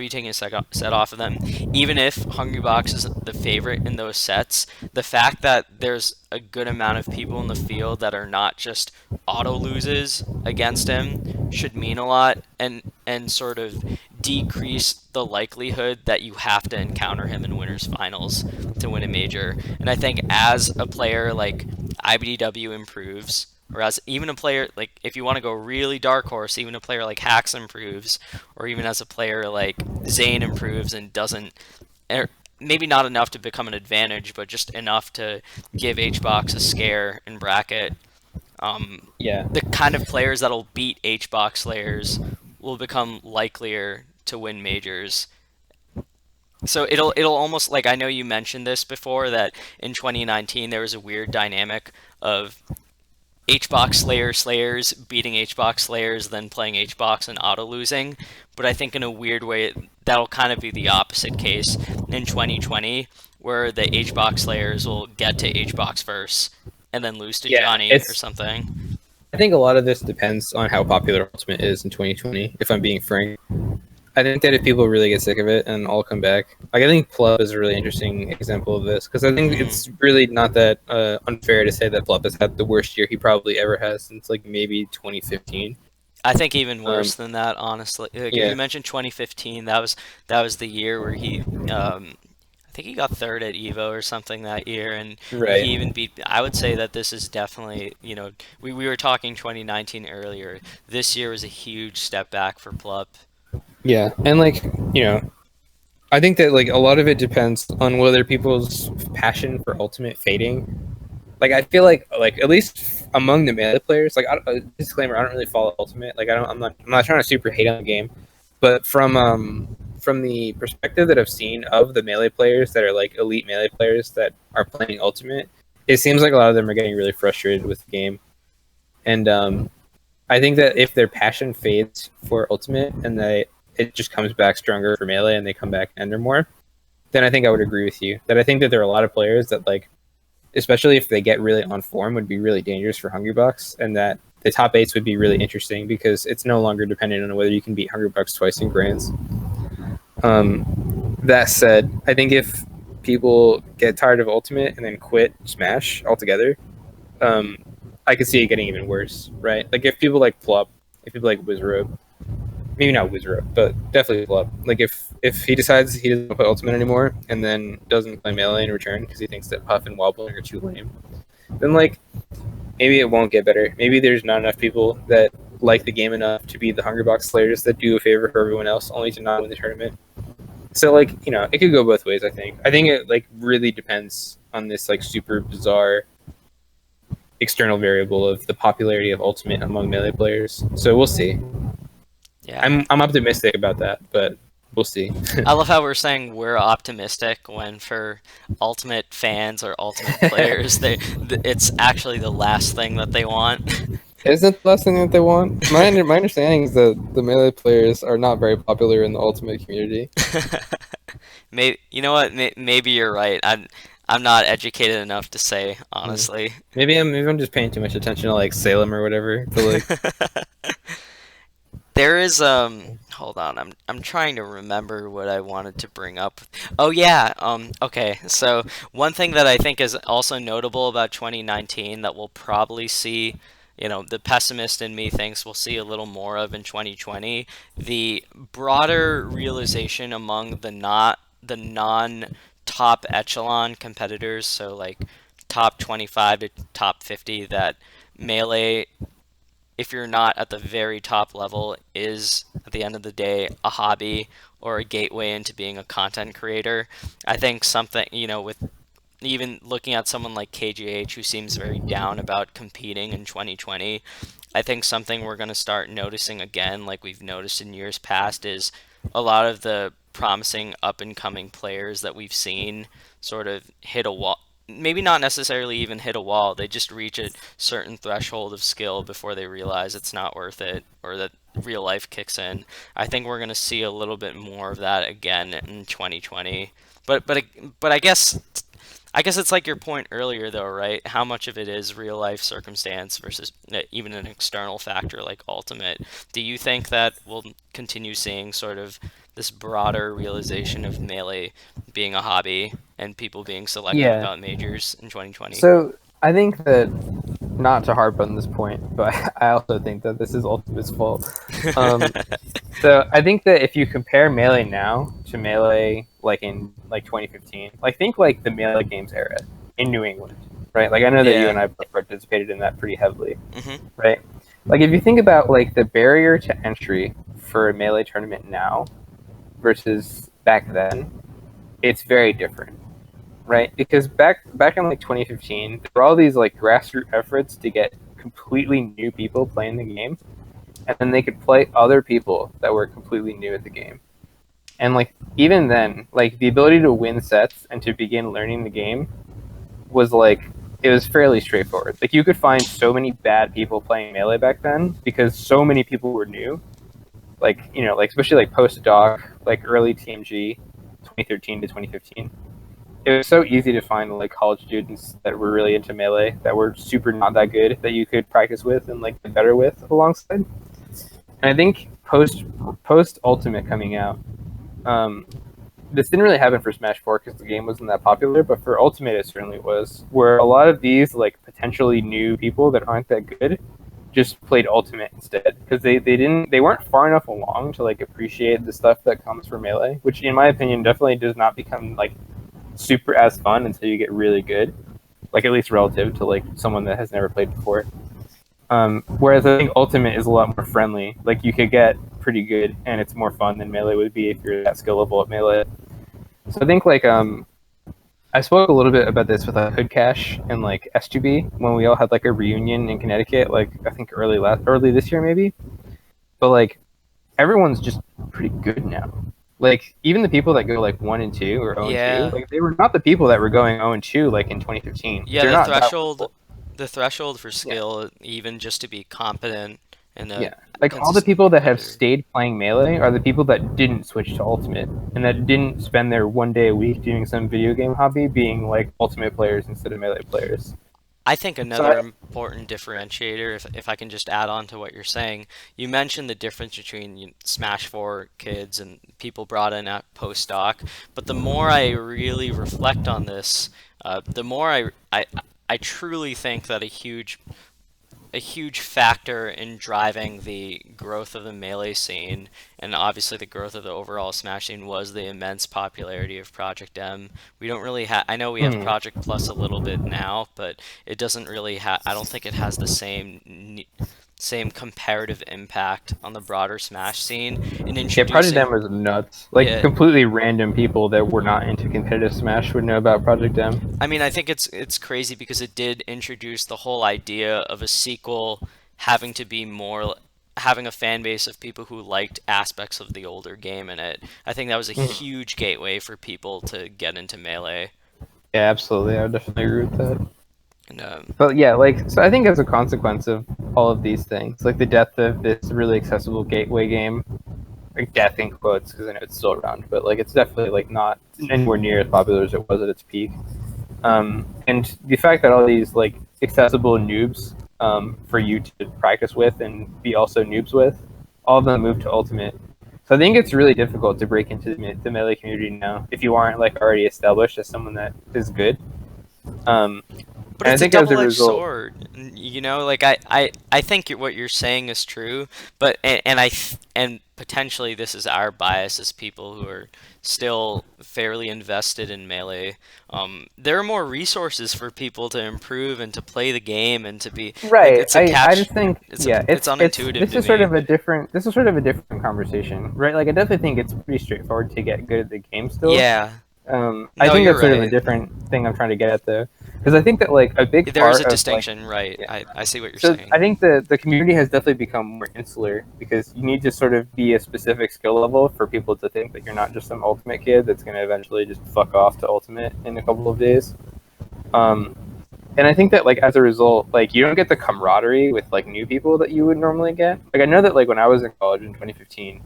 taking a set off of them, even if Hungrybox is the favorite in those sets, the fact that there's a good amount of people in the field that are not just auto loses against him should mean a lot and sort of decrease the likelihood that you have to encounter him in winners finals to win a major. And I think as a player like IBDW improves, or as even a player like, if you want to go really dark horse, even a player like Hacks improves, or even as a player like Zane improves and doesn't, maybe not enough to become an advantage, but just enough to give HBox a scare in bracket. The kind of players that'll beat HBox slayers will become likelier to win majors. So it'll almost like I know you mentioned this before that in 2019 there was a weird dynamic of HBox Slayers beating HBox Slayers, then playing HBox and auto losing. But I think in a weird way that'll kind of be the opposite case in 2020, where the HBox Slayers will get to HBox first and then lose to Yeah, Johnny or it's. something. I think a lot of this depends on how popular Ultimate is in 2020. If I'm being frank, I think that if people really get sick of it and all come back, like I think Plup is a really interesting example of this because I think Mm. it's really not that unfair to say that Plup has had the worst year he probably ever has since like maybe 2015. I think even Um, worse than that, honestly. Like if you yeah, mentioned 2015, that was the year where I think he got third at Evo or something that year, and he right. even beat. I would say that this is definitely, we were talking 2019 earlier. This year was a huge step back for Plup. Yeah, and like you know, I think that like a lot of it depends on whether people's passion for Ultimate fading. Like I feel like at least among the melee players, like disclaimer, I don't really follow Ultimate. Like I'm not trying to super hate on the game, but from the perspective that I've seen of the melee players that are like elite melee players that are playing Ultimate, it seems like a lot of them are getting really frustrated with the game. And I think that if their passion fades for Ultimate and it just comes back stronger for melee and they come back and ender more, then I think I would agree with you. That I think that there are a lot of players that like, especially if they get really on form, would be really dangerous for Hungrybox, and that the top eights would be really interesting because it's no longer dependent on whether you can beat Hungrybox twice in grands. That said, I think if people get tired of Ultimate and then quit Smash altogether, um, I could see it getting even worse, right? Like if people like Plup, if people like Wizrobe, maybe not Wizrobe, but definitely Plup. Like if he decides he doesn't play Ultimate anymore and then doesn't play Melee in return because he thinks that Puff and Wobbling are too lame, then like maybe it won't get better. Maybe there's not enough people that like the game enough to be the Hungrybox Slayers that do a favor for everyone else, only to not win the tournament. So like it could go both ways. I think it like really depends on this like super bizarre external variable of the popularity of Ultimate among melee players. So we'll see. Yeah. I'm optimistic about that, but we'll see. I love how we're saying we're optimistic when for Ultimate fans or Ultimate players, it's actually the last thing that they want. Isn't the last thing that they want? My understanding is that the melee players are not very popular in the Ultimate community. Maybe you know what? Maybe you're right. I'm not educated enough to say Mm. honestly. Maybe I'm just paying too much attention to like Salem or whatever. But like, There is hold on, I'm trying to remember what I wanted to bring up. Oh yeah, okay. So one thing that I think is also notable about 2019 that we'll probably see, the pessimist in me thinks we'll see a little more of in 2020, the broader realization among the non top echelon competitors, so like top 25 to top 50, that Melee, if you're not at the very top level, is at the end of the day a hobby or a gateway into being a content creator. I think something, with even looking at someone like KGH who seems very down about competing in 2020, I think something we're going to start noticing again, like we've noticed in years past, is a lot of the promising up and coming players that we've seen sort of hit a wall. Maybe not necessarily even hit a wall, they just reach a certain threshold of skill before they realize it's not worth it or that real life kicks in. I think we're going to see a little bit more of that again in 2020. But I guess it's like your point earlier, though, right? How much of it is real life circumstance versus even an external factor like Ultimate? Do you think that we'll continue seeing sort of this broader realization of Melee being a hobby and people being selective yeah. about majors in 2020? So I think that not to harp on this point, but I also think that this is Ultimate's fault. Um, so I think that if you compare Melee now to Melee like in like 2015, like think like the Melee games era in New England, right? Like I know that you and Yeah. I both participated in that pretty heavily, Hmm. right? Like if you think about like the barrier to entry for a Melee tournament now versus back then, it's very different, right? Because back in like 2015, there were all these like grassroots efforts to get completely new people playing the game, and then they could play other people that were completely new at the game. And like even then, like the ability to win sets and to begin learning the game was like it was fairly straightforward. Like you could find so many bad people playing Melee back then because so many people were new. Like, you know, like especially like post doc, like early TMG, 2013 to 2015. It was so easy to find like college students that were really into Melee that were super not that good that you could practice with and like get better with alongside. And I think post Ultimate coming out, this didn't really happen for Smash 4 because the game wasn't that popular, but for Ultimate it certainly was, where a lot of these like potentially new people that aren't that good just played Ultimate instead because they weren't far enough along to like appreciate the stuff that comes from Melee, which in my opinion definitely does not become like super as fun until you get really good, like at least relative to like someone that has never played before. Whereas I think Ultimate is a lot more friendly. Like you could get pretty good, and it's more fun than Melee would be if you're that skill level at Melee. So I think like I spoke a little bit about this with Hood Cash and like S2B when we all had like a reunion in Connecticut, like I think early this year maybe. But like everyone's just pretty good now. Like even the people that go like 1 and 2 or 0 and 2, like they were not the people that were going 0 and 2 like in 2015. Yeah, They're the not threshold, the threshold for skill, even just to be competent and like all the people that have stayed playing Melee are the people that didn't switch to Ultimate and that didn't spend their 1 day a week doing some video game hobby being like Ultimate players instead of Melee players. I think another important differentiator, if I can just add on to what you're saying, you mentioned the difference between Smash 4 kids and people brought in at post-doc, but the more I really reflect on this, the more I truly think that a huge factor in driving the growth of the Melee scene and obviously the growth of the overall Smash scene was the immense popularity of Project M. We don't really have, I know we have Project Plus a little bit now, but it doesn't really have, I don't think it has the same comparative impact on the broader Smash scene. And introducing... Project M was nuts. Like completely random people that were not into competitive Smash would know about Project M. I mean, I think it's crazy because it did introduce the whole idea of a sequel having to be more, having a fan base of people who liked aspects of the older game in it. I think that was a huge gateway for people to get into Melee. Yeah, absolutely. I would definitely agree with that. And, but yeah, like, so I think as a consequence of all of these things, like the death of this really accessible gateway game, like death in quotes, because I know it's still around, but like it's definitely like not anywhere near as popular as it was at its peak. And the fact that all these like accessible noobs for you to practice with and be also noobs with, all of them moved to Ultimate. So I think it's really difficult to break into the Melee community now if you aren't like already established as someone that is good. But it's a double-edged sword, you know. Like I think what you're saying is true, but and potentially this is our bias as people who are still fairly invested in Melee. There are more resources for people to improve and to play the game and to be right. Like, I just think it's unintuitive. This is sort of a different conversation, right? Like I definitely think it's pretty straightforward to get good at the game still. Yeah. I think that's sort of a different thing I'm trying to get at, though, because I think that like a big there is a of, distinction, like, right? Yeah. I see what you're saying. I think the community has definitely become more insular because you need to sort of be a specific skill level for people to think that you're not just some Ultimate kid that's going to eventually just fuck off to Ultimate in a couple of days. And I think that like as a result, like you don't get the camaraderie with like new people that you would normally get. Like I know that like when I was in college in 2015.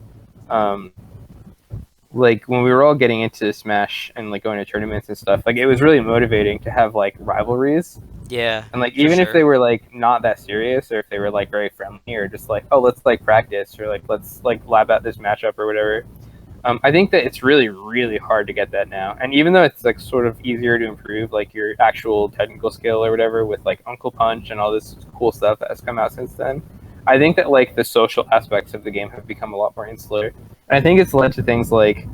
Like when we were all getting into Smash and like going to tournaments and stuff, like it was really motivating to have like rivalries. Yeah. And like even if they were like not that serious or if they were like very friendly or just like, oh, let's like practice or like let's like lab out this matchup or whatever. I think that it's really, really hard to get that now. And even though it's like sort of easier to improve like your actual technical skill or whatever with like Uncle Punch and all this cool stuff that has come out since then, I think that like the social aspects of the game have become a lot more insular. And I think it's led to things like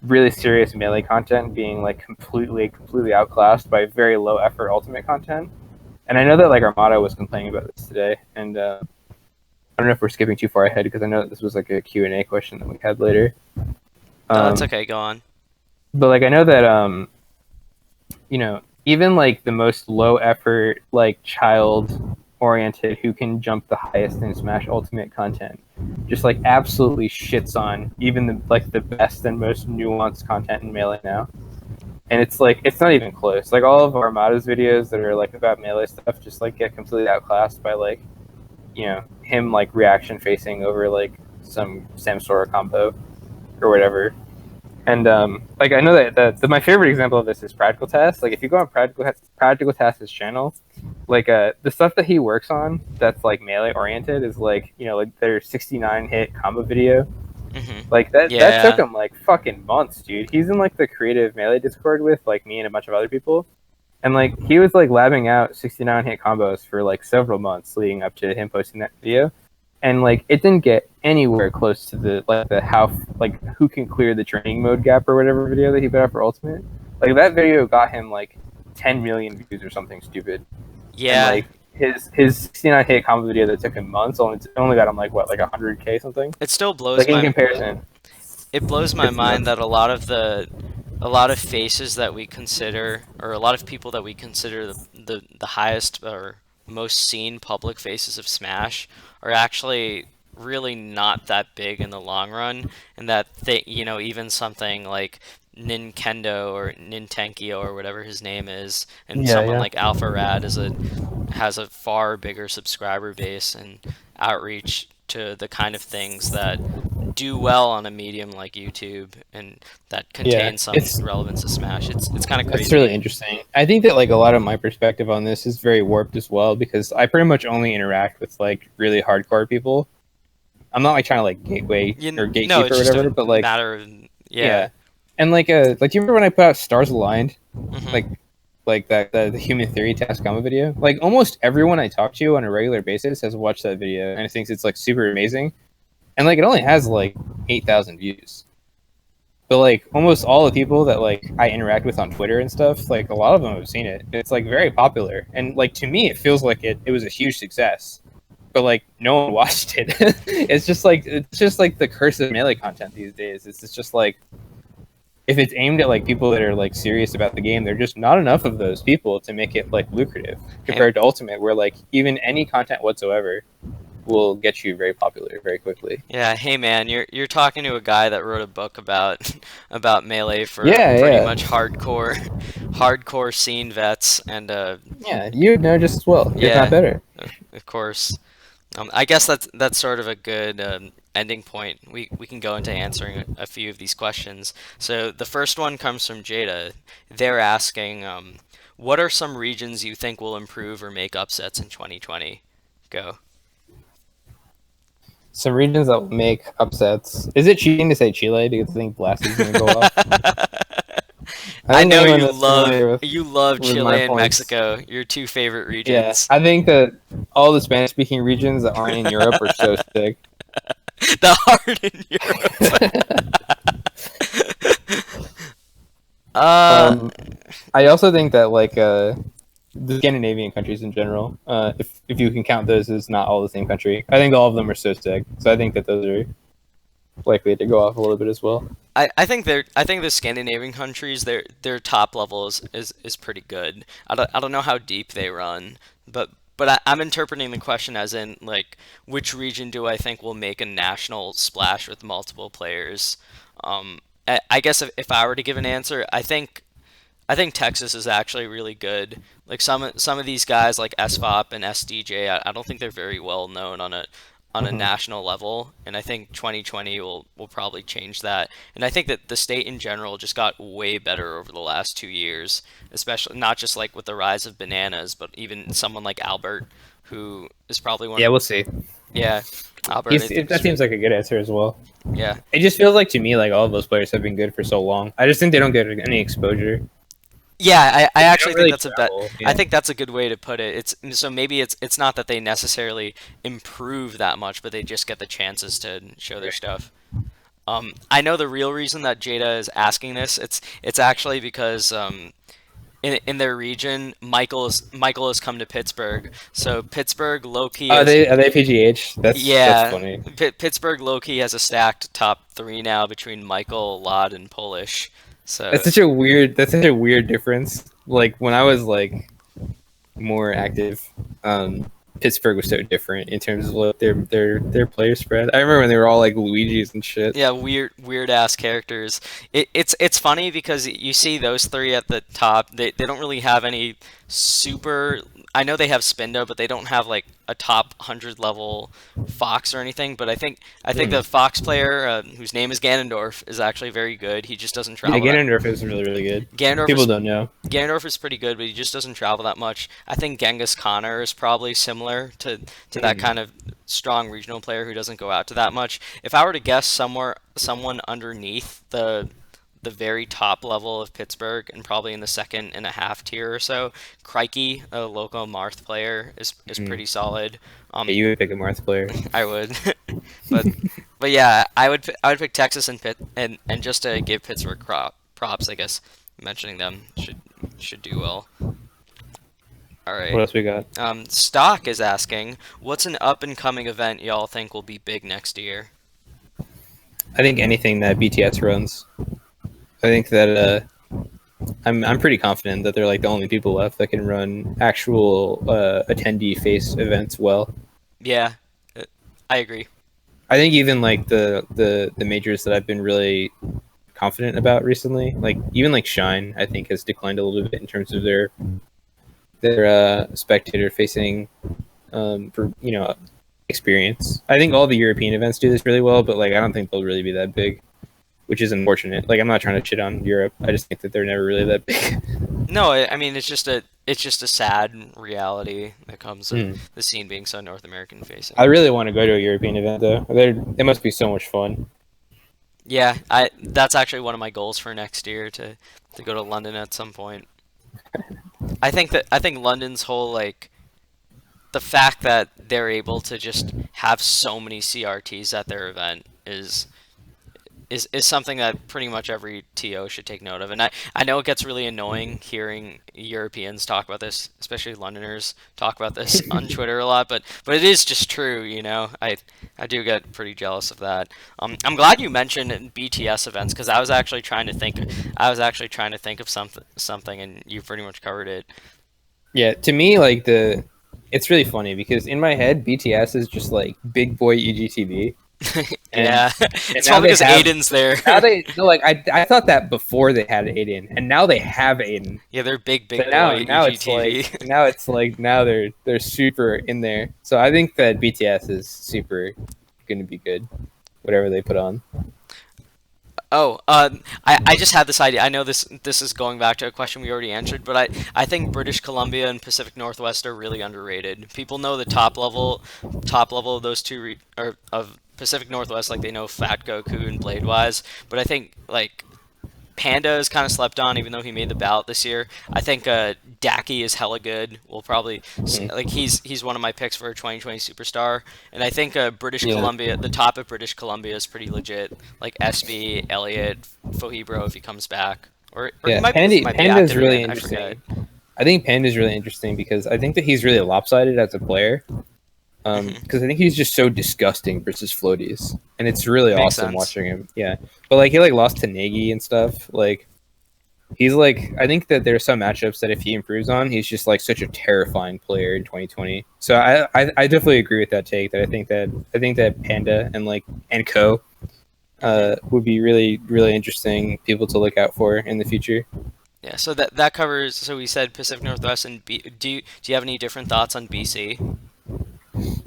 really serious Melee content being like completely outclassed by very low effort Ultimate content. And I know that like Armada was complaining about this today, and I don't know if we're skipping too far ahead because I know that this was like a Q&A question that we had later. No, that's okay, go on. But like I know that you know, even like the most low effort like child oriented who can jump the highest in Smash Ultimate content just like absolutely shits on even the best and most nuanced content in Melee now. And it's like it's not even close. Like all of Armada's videos that are like about Melee stuff just like get completely outclassed by like, you know, him like reaction facing over like some Samsora combo or whatever. And like I know that my favorite example of this is Practical Task. Like if you go on Practical Task's channel, like the stuff that he works on that's like Melee oriented is like, you know, like their 69 hit combo video. Like that took him like fucking months, dude. He's in like the creative Melee Discord with like me and a bunch of other people. And like he was like labbing out 69 hit combos for like several months leading up to him posting that video. And like it didn't get anywhere close to the how like who can clear the training mode gap or whatever video that he put out for Ultimate. Like that video got him like 10 million views or something stupid. Yeah. And, like his 69 hit combo video that took him months only got him like what, like 100K something. It still blows like in comparison. It blows my mind that a lot of faces that we consider, or a lot of people that we consider the highest or most seen public faces of Smash are actually really not that big in the long run, and that they, you know, even something like Nintendo or Nintenkio or whatever his name is, and someone like Alpha Rad has a far bigger subscriber base and outreach to the kind of things that do well on a medium like YouTube and that contain some relevance to Smash. It's kind of crazy. It's really interesting. I think that like a lot of my perspective on this is very warped as well because I pretty much only interact with like really hardcore people. I'm not like trying to like gateway or gatekeep or whatever, but like matter of, And like do you remember when I put out Stars Aligned? Like the Human Theory Task combo video? Like almost everyone I talk to on a regular basis has watched that video and thinks it's like super amazing. And like it only has like 8,000 views. But like almost all the people that like I interact with on Twitter and stuff, like a lot of them have seen it. It's like very popular. And like to me it feels like it was a huge success. But like no one watched it. It's just like the curse of Melee content these days. It's just like if it's aimed at like people that are like serious about the game, there are just not enough of those people to make it like lucrative compared to Ultimate, where like even any content whatsoever will get you very popular very quickly. Yeah, hey man, you're talking to a guy that wrote a book about Melee for pretty much hardcore scene vets, and you would know just as well, if not better. Of course. I guess that's sort of a good ending point. We can go into answering a few of these questions. So the first one comes from Jada. They're asking, what are some regions you think will improve or make upsets in 2020? Go. Some regions that will make upsets. Is it cheating to say Chile because I think Blast is going to go off? I know you love Chile and Mexico, your two favorite regions. Yeah, I think that all the Spanish-speaking regions that aren't in Europe are so sick. The aren't in Europe. I also think that like the Scandinavian countries in general, if you can count those as not all the same country, I think all of them are so sick. So I think that those are likely to go off a little bit as well. I think the Scandinavian countries, their top level is pretty good. I don't know how deep they run, but I'm interpreting the question as in like which region do I think will make a national splash with multiple players. I guess if I were to give an answer, I think Texas is actually really good. Like some of these guys like SFOP and SDJ, I don't think they're very well known on a national level, and I think 2020 will probably change that. And I think that the state in general just got way better over the last 2 years, especially not just like with the rise of bananas, but even someone like Albert, who is probably one. Yeah, we'll see. Yeah, Albert. That seems like a good answer as well. Yeah, it just feels like to me like all of those players have been good for so long. I just think they don't get any exposure. Yeah, I actually think that's I think that's a good way to put it. Maybe it's not that they necessarily improve that much, but they just get the chances to show their stuff. I know the real reason that Jada is asking this. It's actually because in their region, Michael has come to Pittsburgh. So Pittsburgh low-key are they PGH? That's funny. Pittsburgh low-key has a stacked top 3 now between Michael, Lod, and Polish. So that's such a weird difference. Like when I was like more active, Pittsburgh was so different in terms of like their player spread. I remember when they were all like Luigi's and shit. Yeah, weird ass characters. It's funny because you see those three at the top. They don't really have any super. I know they have Spindo, but they don't have like a top 100 level Fox or anything. But I think the Fox player whose name is Ganondorf is actually very good. He just doesn't Yeah, travel. Ganondorf is really good. Ganondorf People is, don't know. Ganondorf is pretty good, but he just doesn't travel that much. I think Genghis Connor is probably similar to that kind of strong regional player who doesn't go out to that much. If I were to guess someone underneath the very top level of Pittsburgh and probably in the second and a half tier or so, Crikey, a local Marth player, is pretty solid. Yeah, you would pick a Marth player. I would, but yeah, I would pick Texas and and just to give Pittsburgh props, I guess mentioning them should do well. All right. What else we got? Stock is asking, what's an up and coming event y'all think will be big next year? I think anything that BTS runs. I think that I'm pretty confident that they're like the only people left that can run actual attendee face events well. Yeah, I agree. I think even like the majors that I've been really confident about recently, like even like Shine, I think has declined a little bit in terms of their spectator facing for experience. I think all the European events do this really well, but like I don't think they'll really be that big, which is unfortunate. Like I'm not trying to shit on Europe. I just think that they're never really that big. No, I mean it's just a sad reality that comes with the scene being so North American facing. I really want to go to a European event though. It must be so much fun. Yeah, that's actually one of my goals for next year to go to London at some point. I think London's whole like the fact that they're able to just have so many CRTs at their event is something that pretty much every TO should take note of. And I know it gets really annoying hearing Europeans talk about this, especially Londoners talk about this on Twitter a lot, but it is just true, you know. I do get pretty jealous of that. I'm glad you mentioned BTS events because I was actually trying to think of something and you pretty much covered it. Yeah, to me like it's really funny because in my head BTS is just like big boy EGTB. Yeah, it's probably because Aiden's there. Now I thought that before they had Aiden, and now they have Aiden. Yeah, they're big but now, boy now EGTV. now they're super in there. So I think that BTS is super going to be good, whatever they put on. Oh, I just had this idea. I know this is going back to a question we already answered, but I think British Columbia and Pacific Northwest are really underrated. People know the top level of those two of Pacific Northwest, like they know Fat Goku and Bladewise, but I think like Panda is kind of slept on, even though he made the ballot this year. I think Daki is hella good. We'll probably like he's one of my picks for a 2020 superstar, and I think British Columbia, the top of British Columbia is pretty legit. Like SB, Elliott, Fohibro if he comes back, or yeah, Panda is really interesting. I think Panda is really interesting because I think that he's really lopsided as a player. Because I think he's just so disgusting versus floaties, and it's really awesome watching him. Yeah, but like he like lost to Nagy and stuff. Like he's like I think that there's some matchups that if he improves on, he's just like such a terrifying player in 2020. So I definitely agree with that take. That I think that Panda and Co would be really interesting people to look out for in the future. Yeah, so that covers. So we said Pacific Northwest and do you have any different thoughts on BC?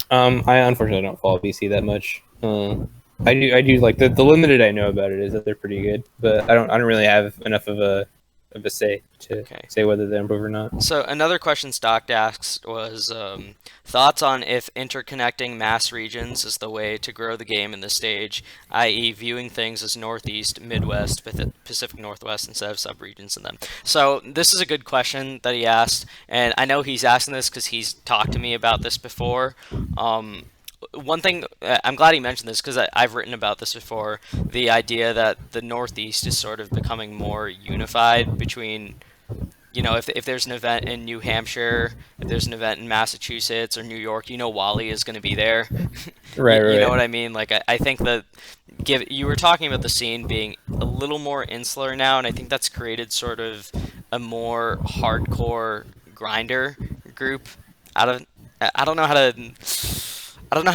I unfortunately don't follow BC that much. I do like the limited I know about it is that they're pretty good, but I don't really have enough of a say to say whether they improve or not. So another question Stock asked was thoughts on if interconnecting mass regions is the way to grow the game in this stage, i.e. viewing things as Northeast, Midwest, Pacific Northwest instead of subregions in them. So this is a good question that he asked, and I know he's asking this because he's talked to me about this before. One thing, I'm glad he mentioned this because I've written about this before, the idea that the Northeast is sort of becoming more unified between, you know, if there's an event in New Hampshire, if there's an event in Massachusetts or New York, you know Wally is going to be there. Right. You know what I mean? Like, I think that you were talking about the scene being a little more insular now, and I think that's created sort of a more hardcore grinder group out I don't know how to. I don't know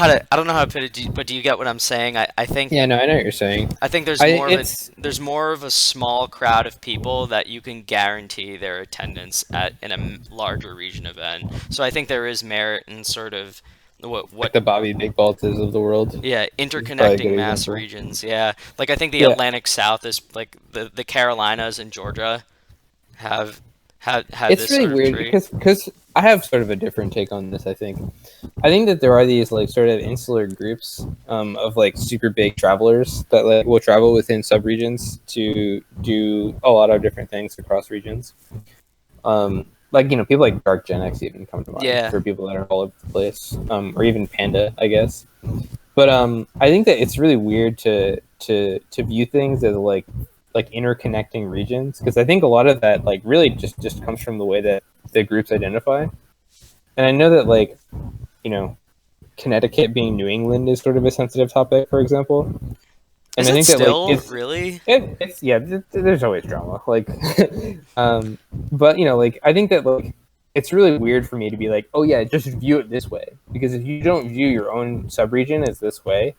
how to put it, but do you get what I'm saying? I think Yeah, no, I know what you're saying. I think I it's there's more of a small crowd of people that you can guarantee their attendance at in a larger region event. So I think there is merit in sort of like what the Bobby Big Balls of the world. yeah, Is probably a interconnecting good mass example. regions. Yeah, like I think the Yeah, Atlantic South is like the Carolinas and Georgia have had it's this really sort of weird trait. because I have sort of a different take on this. I think that there are these like sort of insular groups of like super big travelers that like will travel within subregions to do a lot of different things across regions. Like people like Dark Gen X even come to mind Yeah, for people that are all over the place, or even Panda, I guess. But I think that it's really weird to view things as like interconnecting regions because I think a lot of that like really just comes from the way that the groups identify. And I know that like you know Connecticut being New England is sort of a sensitive topic, for example. And is I it think that like still really? it's yeah, there's always drama. Like, but like I think that like it's really weird for me to be like, oh yeah, just view it this way because if you don't view your own subregion as this way,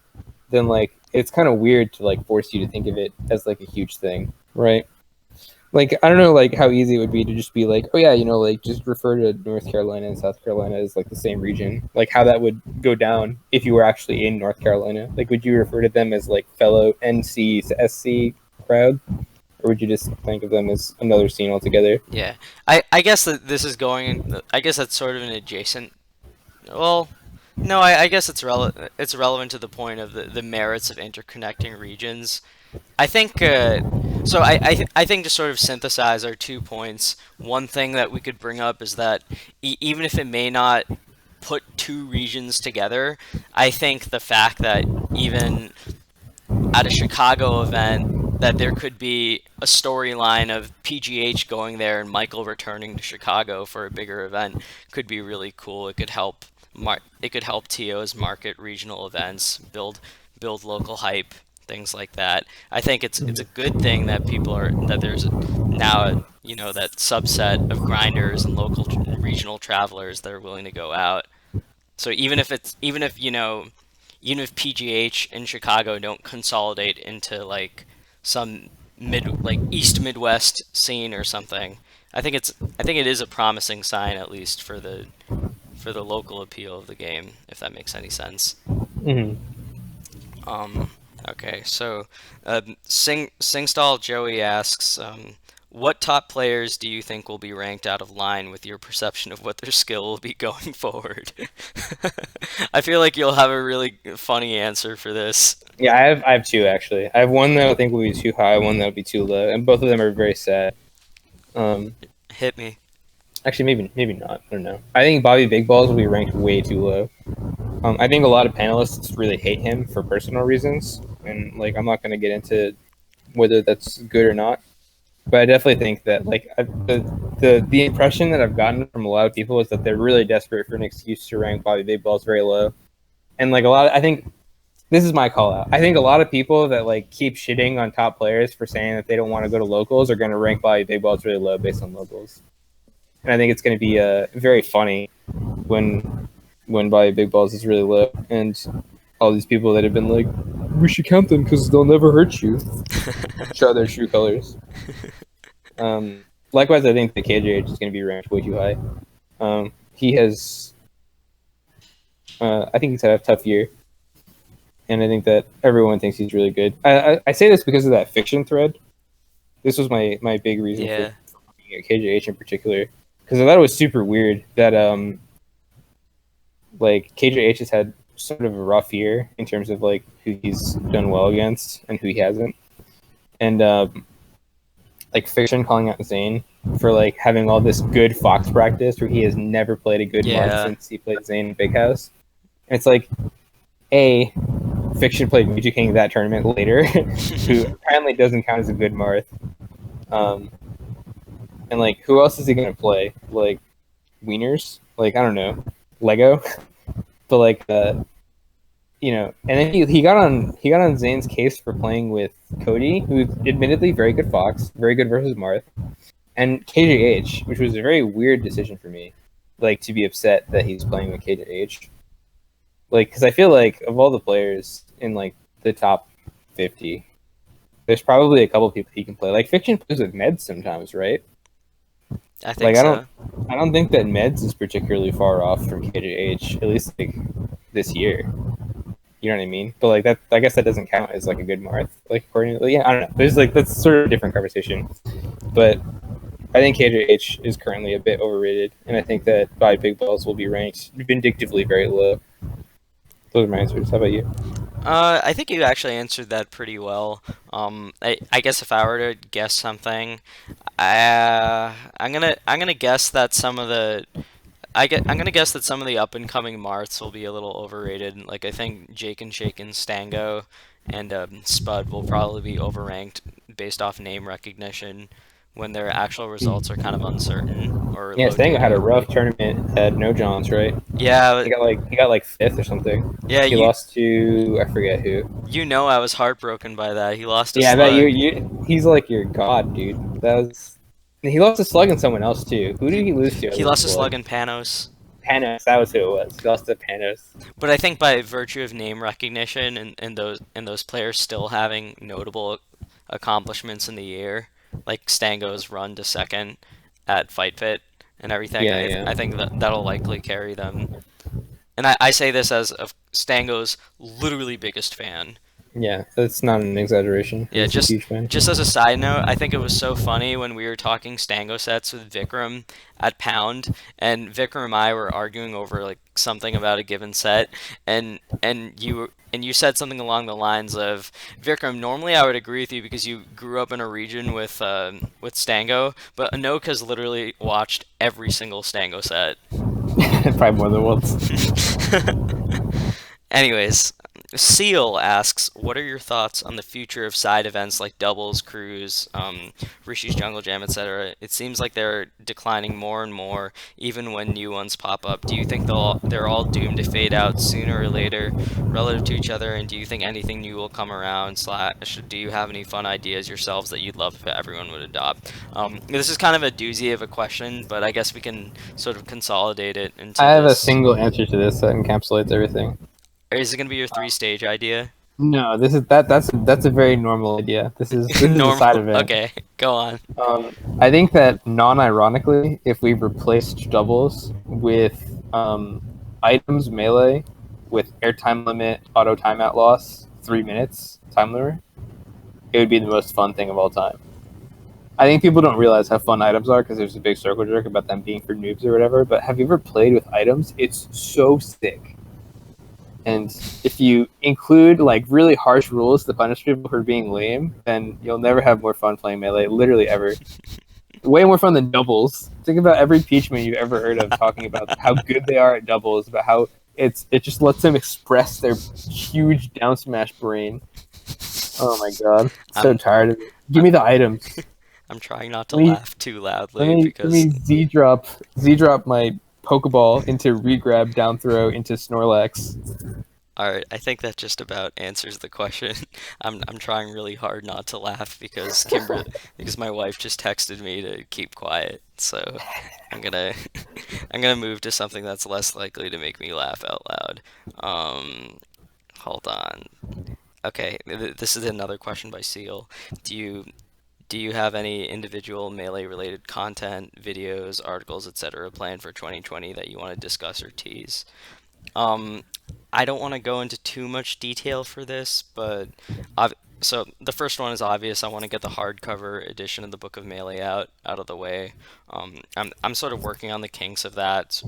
then like it's kind of weird to like force you to think of it as like a huge thing, right? Like I don't know like how easy it would be to just be like, oh yeah, like just refer to North Carolina and South Carolina as like the same region. Like how that would go down if you were actually in North Carolina. Like would you refer to them as like fellow NC to SC crowd? Or would you just think of them as another scene altogether? Yeah, I guess that this is going. I guess that's sort of an adjacent. Well, no, I guess it's relevant to the point of the merits of interconnecting regions. I think so. I think to sort of synthesize our 2 points, one thing that we could bring up is that even if it may not put two regions together, I think the fact that even at a Chicago event that there could be a storyline of PGH going there and Michael returning to Chicago for a bigger event could be really cool. It could help TOs market regional events, build local hype, things like that. I think it's a good thing that there's now that subset of grinders and regional travelers that are willing to go out. So even if PGH in Chicago don't consolidate into like some East Midwest scene or something, I think it is a promising sign at least for the local appeal of the game, if that makes any sense. Mm-hmm. Um, okay, so Singstall Joey asks, what top players do you think will be ranked out of line with your perception of what their skill will be going forward? I feel like you'll have a really funny answer for this. Yeah, I have two actually. I have one that I think will be too high, one that will be too low, and both of them are very sad. Um, Hit me. Actually, maybe not. I don't know. I think Bobby Big Balls will be ranked way too low. I think a lot of panelists really hate him for personal reasons, and like I'm not going to get into whether that's good or not. But I definitely think that like the impression that I've gotten from a lot of people is that they're really desperate for an excuse to rank Bobby Big Balls very low, and like I think this is my call out. I think a lot of people that like keep shitting on top players for saying that they don't want to go to locals are going to rank Bobby Big Balls really low based on locals, and I think it's going to be very funny when Bobby Big Balls is really low, and all these people that have been like, we should count them because they'll never hurt you, show their true colors. Likewise, I think the KJH is going to be ranked way too high. He has, I think he's had a tough year, and I think that everyone thinks he's really good. I say this because of that fiction thread. This was my big reason Yeah. for looking at KJH in particular, because I thought it was super weird that like KJH has had sort of a rough year in terms of like who he's done well against and who he hasn't, and like fiction calling out Zane for like having all this good Fox practice where he has never played a good month Yeah. since he played Zane in Big House. And it's like, A, fiction played Muji King that tournament later, who apparently doesn't count as a good Marth. And like, who else is he gonna play? Like, Wieners? Like, I don't know, Lego. But like, and then he got on Zane's case for playing with Cody, who's admittedly very good Fox, very good versus Marth, and KJH, which was a very weird decision for me. like to be upset that he's playing with KJH. Like, because I feel like of all the players in like the top 50, there's probably a couple people he can play. Like Fiction plays with Meds sometimes, right? I think Like so. I don't think that Meds is particularly far off from KJH, at least like this year. You know what I mean? But like that, I guess that doesn't count as like a good Marth. Like according to, yeah, I don't know. There's like that's sort of a different conversation. But I think KJH is currently a bit overrated, and I think that by big balls will be ranked vindictively very low. Those are my answers. How about you? I think you actually answered that pretty well. I guess if I were to guess something, I'm gonna guess that some of the I'm gonna guess that some of the up and coming Marths will be a little overrated. Like I think Jake and Shaken, Stango, and Spud will probably be overranked based off name recognition when their actual results are kind of uncertain or Yeah, low Stango had a data. rough tournament at No Johns, right? Yeah, He got like fifth or something. yeah, He lost to I forget who. you know I was heartbroken by that. He lost to Yeah, I bet Slug. he's like your god, dude. That was he lost to Slug and someone else too. Who He did he lose to he other than lost to Slug? Slug and Panos. Panos, that was who it was. He lost to Panos. But I think by virtue of name recognition and those players still having notable accomplishments in the year, like Stango's run to second at Fight Fit and everything, Yeah, yeah. I think that that'll likely carry them. And I say this as of Stango's literally biggest fan. Yeah, that's not an exaggeration. Yeah, He's a huge fan. just as a side note, I think it was so funny when we were talking Stango sets with Vikram at Pound, and Vikram and I were arguing over like something about a given set, and you said something along the lines of Vikram. Normally, I would agree with you because you grew up in a region with Stango, but Anok has literally watched every single Stango set. Probably more than once. Anyways, Seal asks, what are your thoughts on the future of side events like doubles, crews, Rishi's Jungle Jam, etc.? It seems like they're declining more and more, even when new ones pop up. Do you think they're all doomed to fade out sooner or later relative to each other? And do you think anything new will come around? Slash, do you have any fun ideas yourselves that you'd love if everyone would adopt? This is kind of a doozy of a question, but I guess we can sort of consolidate it into I have a this. single answer to this that encapsulates everything. Or is it gonna be your three-stage idea? No, this is that's a very normal idea. This is a side Normal. event. Okay, go on. I think that non-ironically, if we replaced doubles with items melee with airtime limit, auto timeout loss, 3 minutes time limit, it would be the most fun thing of all time. I think people don't realize how fun items are because there's a big circle jerk about them being for noobs or whatever. But have you ever played with items? It's so sick. And if you include like really harsh rules to punish people for being lame, then you'll never have more fun playing melee, literally ever. Way more fun than doubles. Think about every Peachman you've ever heard of talking about how good they are at doubles, about how it just lets them express their huge down smash brain. Oh my god, so I'm tired of it. Give me the items. I'm trying not to Let me laugh too let loudly me let because me Z drop my Pokeball into regrab down throw into Snorlax. all right, I think that just about answers the question. I'm trying really hard not to laugh because my wife just texted me to keep quiet. So I'm gonna I'm gonna move to something that's less likely to make me laugh out loud. Um, hold on. Okay, this is another question by Seal. Do you Do you have any individual melee related content, videos, articles, etc. planned for 2020 that you want to discuss or tease? Um, I don't want to go into too much detail for this, but so the first one is obvious. I want to get the hardcover edition of the Book of Melee out of the way. I'm sort of working on the kinks of that.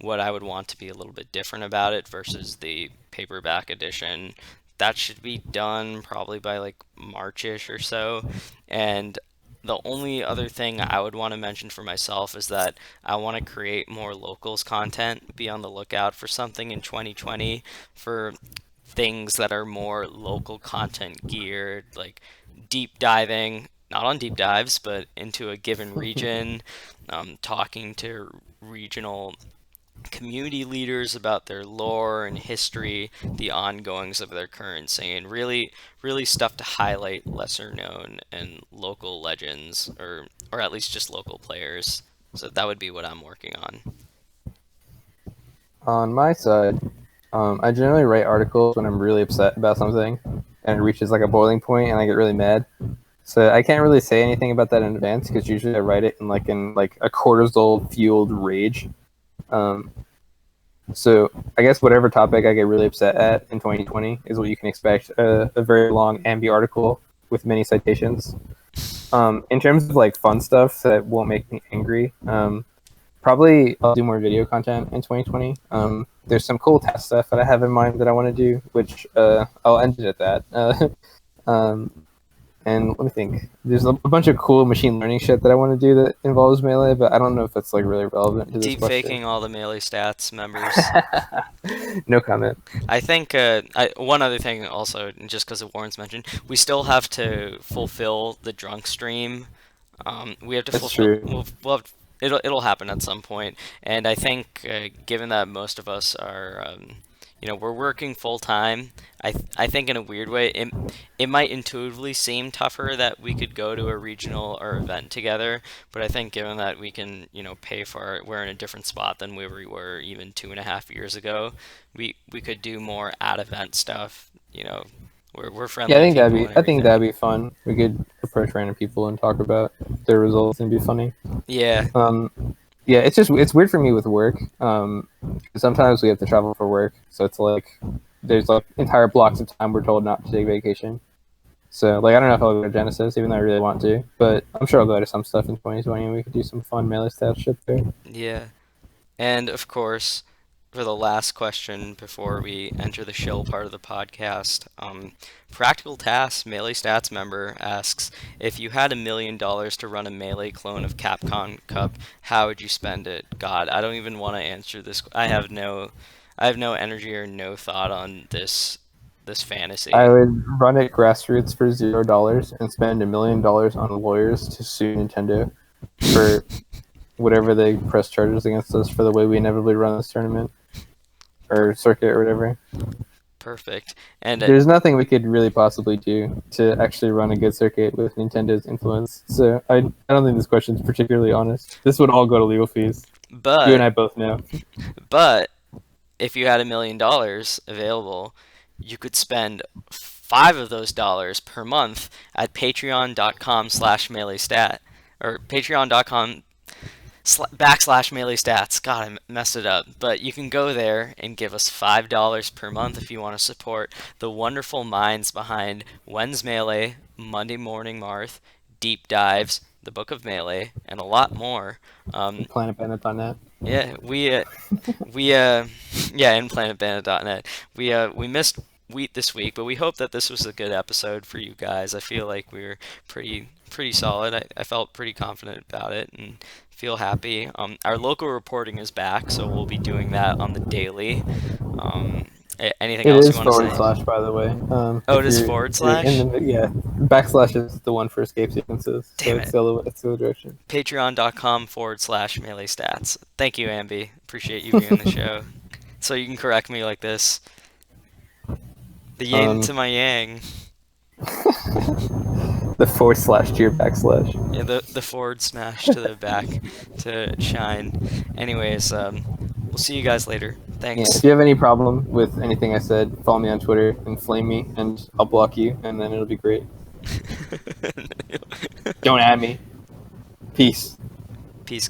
What I would want to be a little bit different about it versus the paperback edition. That should be done probably by like Marchish or so. And the only other thing I would want to mention for myself is that I want to create more locals content. Be on the lookout for something in 2020 for things that are more local content geared, like deep diving, not on deep dives, but into a given region, talking to regional community leaders about their lore and history, the ongoings of their current scene. Really, really stuff to highlight lesser known and local legends, or at least just local players. So that would be what I'm working on. On my side, I generally write articles when I'm really upset about something, and it reaches like a boiling point, and I get really mad. So I can't really say anything about that in advance because usually I write it in a cortisol fueled rage. Um, so I guess whatever topic I get really upset at in 2020 is what you can expect. A very long Ambi article with many citations. In terms of like fun stuff that won't make me angry, probably I'll do more video content in 2020. There's some cool test stuff that I have in mind that I want to do, which I'll end it at that. Um, and let me think. There's a bunch of cool machine learning shit that I want to do that involves Melee, but I don't know if that's like really relevant to this Deep question. faking all the Melee Stats members. No comment. I think one other thing also, just because of Warren's mentioned, we still have to fulfill the drunk stream. We have to That's fulfill. true. It'll happen at some point, and I think given that most of us are, we're working full time. I think in a weird way, it might intuitively seem tougher that we could go to a regional or event together, but I think given that we can, pay for it, we're in a different spot than we were even 2.5 years ago. We could do more at event stuff. We're friendly Yeah, I think people that'd be. and I think everything. that'd be fun. We could approach random people and talk about their results and be funny. Yeah. Yeah, it's weird for me with work. Sometimes we have to travel for work, so it's like there's like entire blocks of time we're told not to take vacation. So like I don't know if I'll go to Genesis, even though I really want to, but I'm sure I'll go to some stuff in 2020 and we could do some fun Melee stats shit there. Yeah. And of course, for the last question before we enter the shill part of the podcast, Practical Task Melee Stats member asks, if you had $1 million to run a Melee clone of Capcom Cup, how would you spend it? God, I don't even want to answer this. I have no energy or no thought on this fantasy. I would run it grassroots for $0 and spend $1 million on lawyers to sue Nintendo for whatever they press charges against us for the way we inevitably run this tournament or circuit or whatever. Perfect. And There's nothing we could really possibly do to actually run a good circuit with Nintendo's influence. So I don't think this question is particularly honest. This would all go to legal fees. but You and I both know. But if you had $1 million available, you could spend 5 of those dollars per month at patreon.com/meleestat or patreon.com/meleestats. God, I messed it up. But you can go there and give us $5 per month if you want to support the wonderful minds behind When's Melee, Monday Morning Marth, Deep Dives, The Book of Melee, and a lot more. PlanetBandit.net. Yeah, and PlanetBandit.net. We missed Wheat this week, but we hope that this was a good episode for you guys. I feel like we were pretty solid. I felt pretty confident about it and feel happy. Our local reporting is back, so we'll be doing that on the daily. Anything It else is you want to say? / by the way. Oh, If it is you're- forward if you're slash? yeah, backslash is the one for escape sequences. Damn So it's the other direction. Patreon.com/meleestats. Thank you, Ambi. Appreciate you being on the show. So you can correct me like this. The yin to my yang. The / to your backslash. Yeah, the forward smash to the back to shine. Anyways, we'll see you guys later. Yeah, Thanks. if you have any problem with anything I said, follow me on Twitter and flame me, and I'll block you, and then it'll be great. Don't add me. Peace. Peace.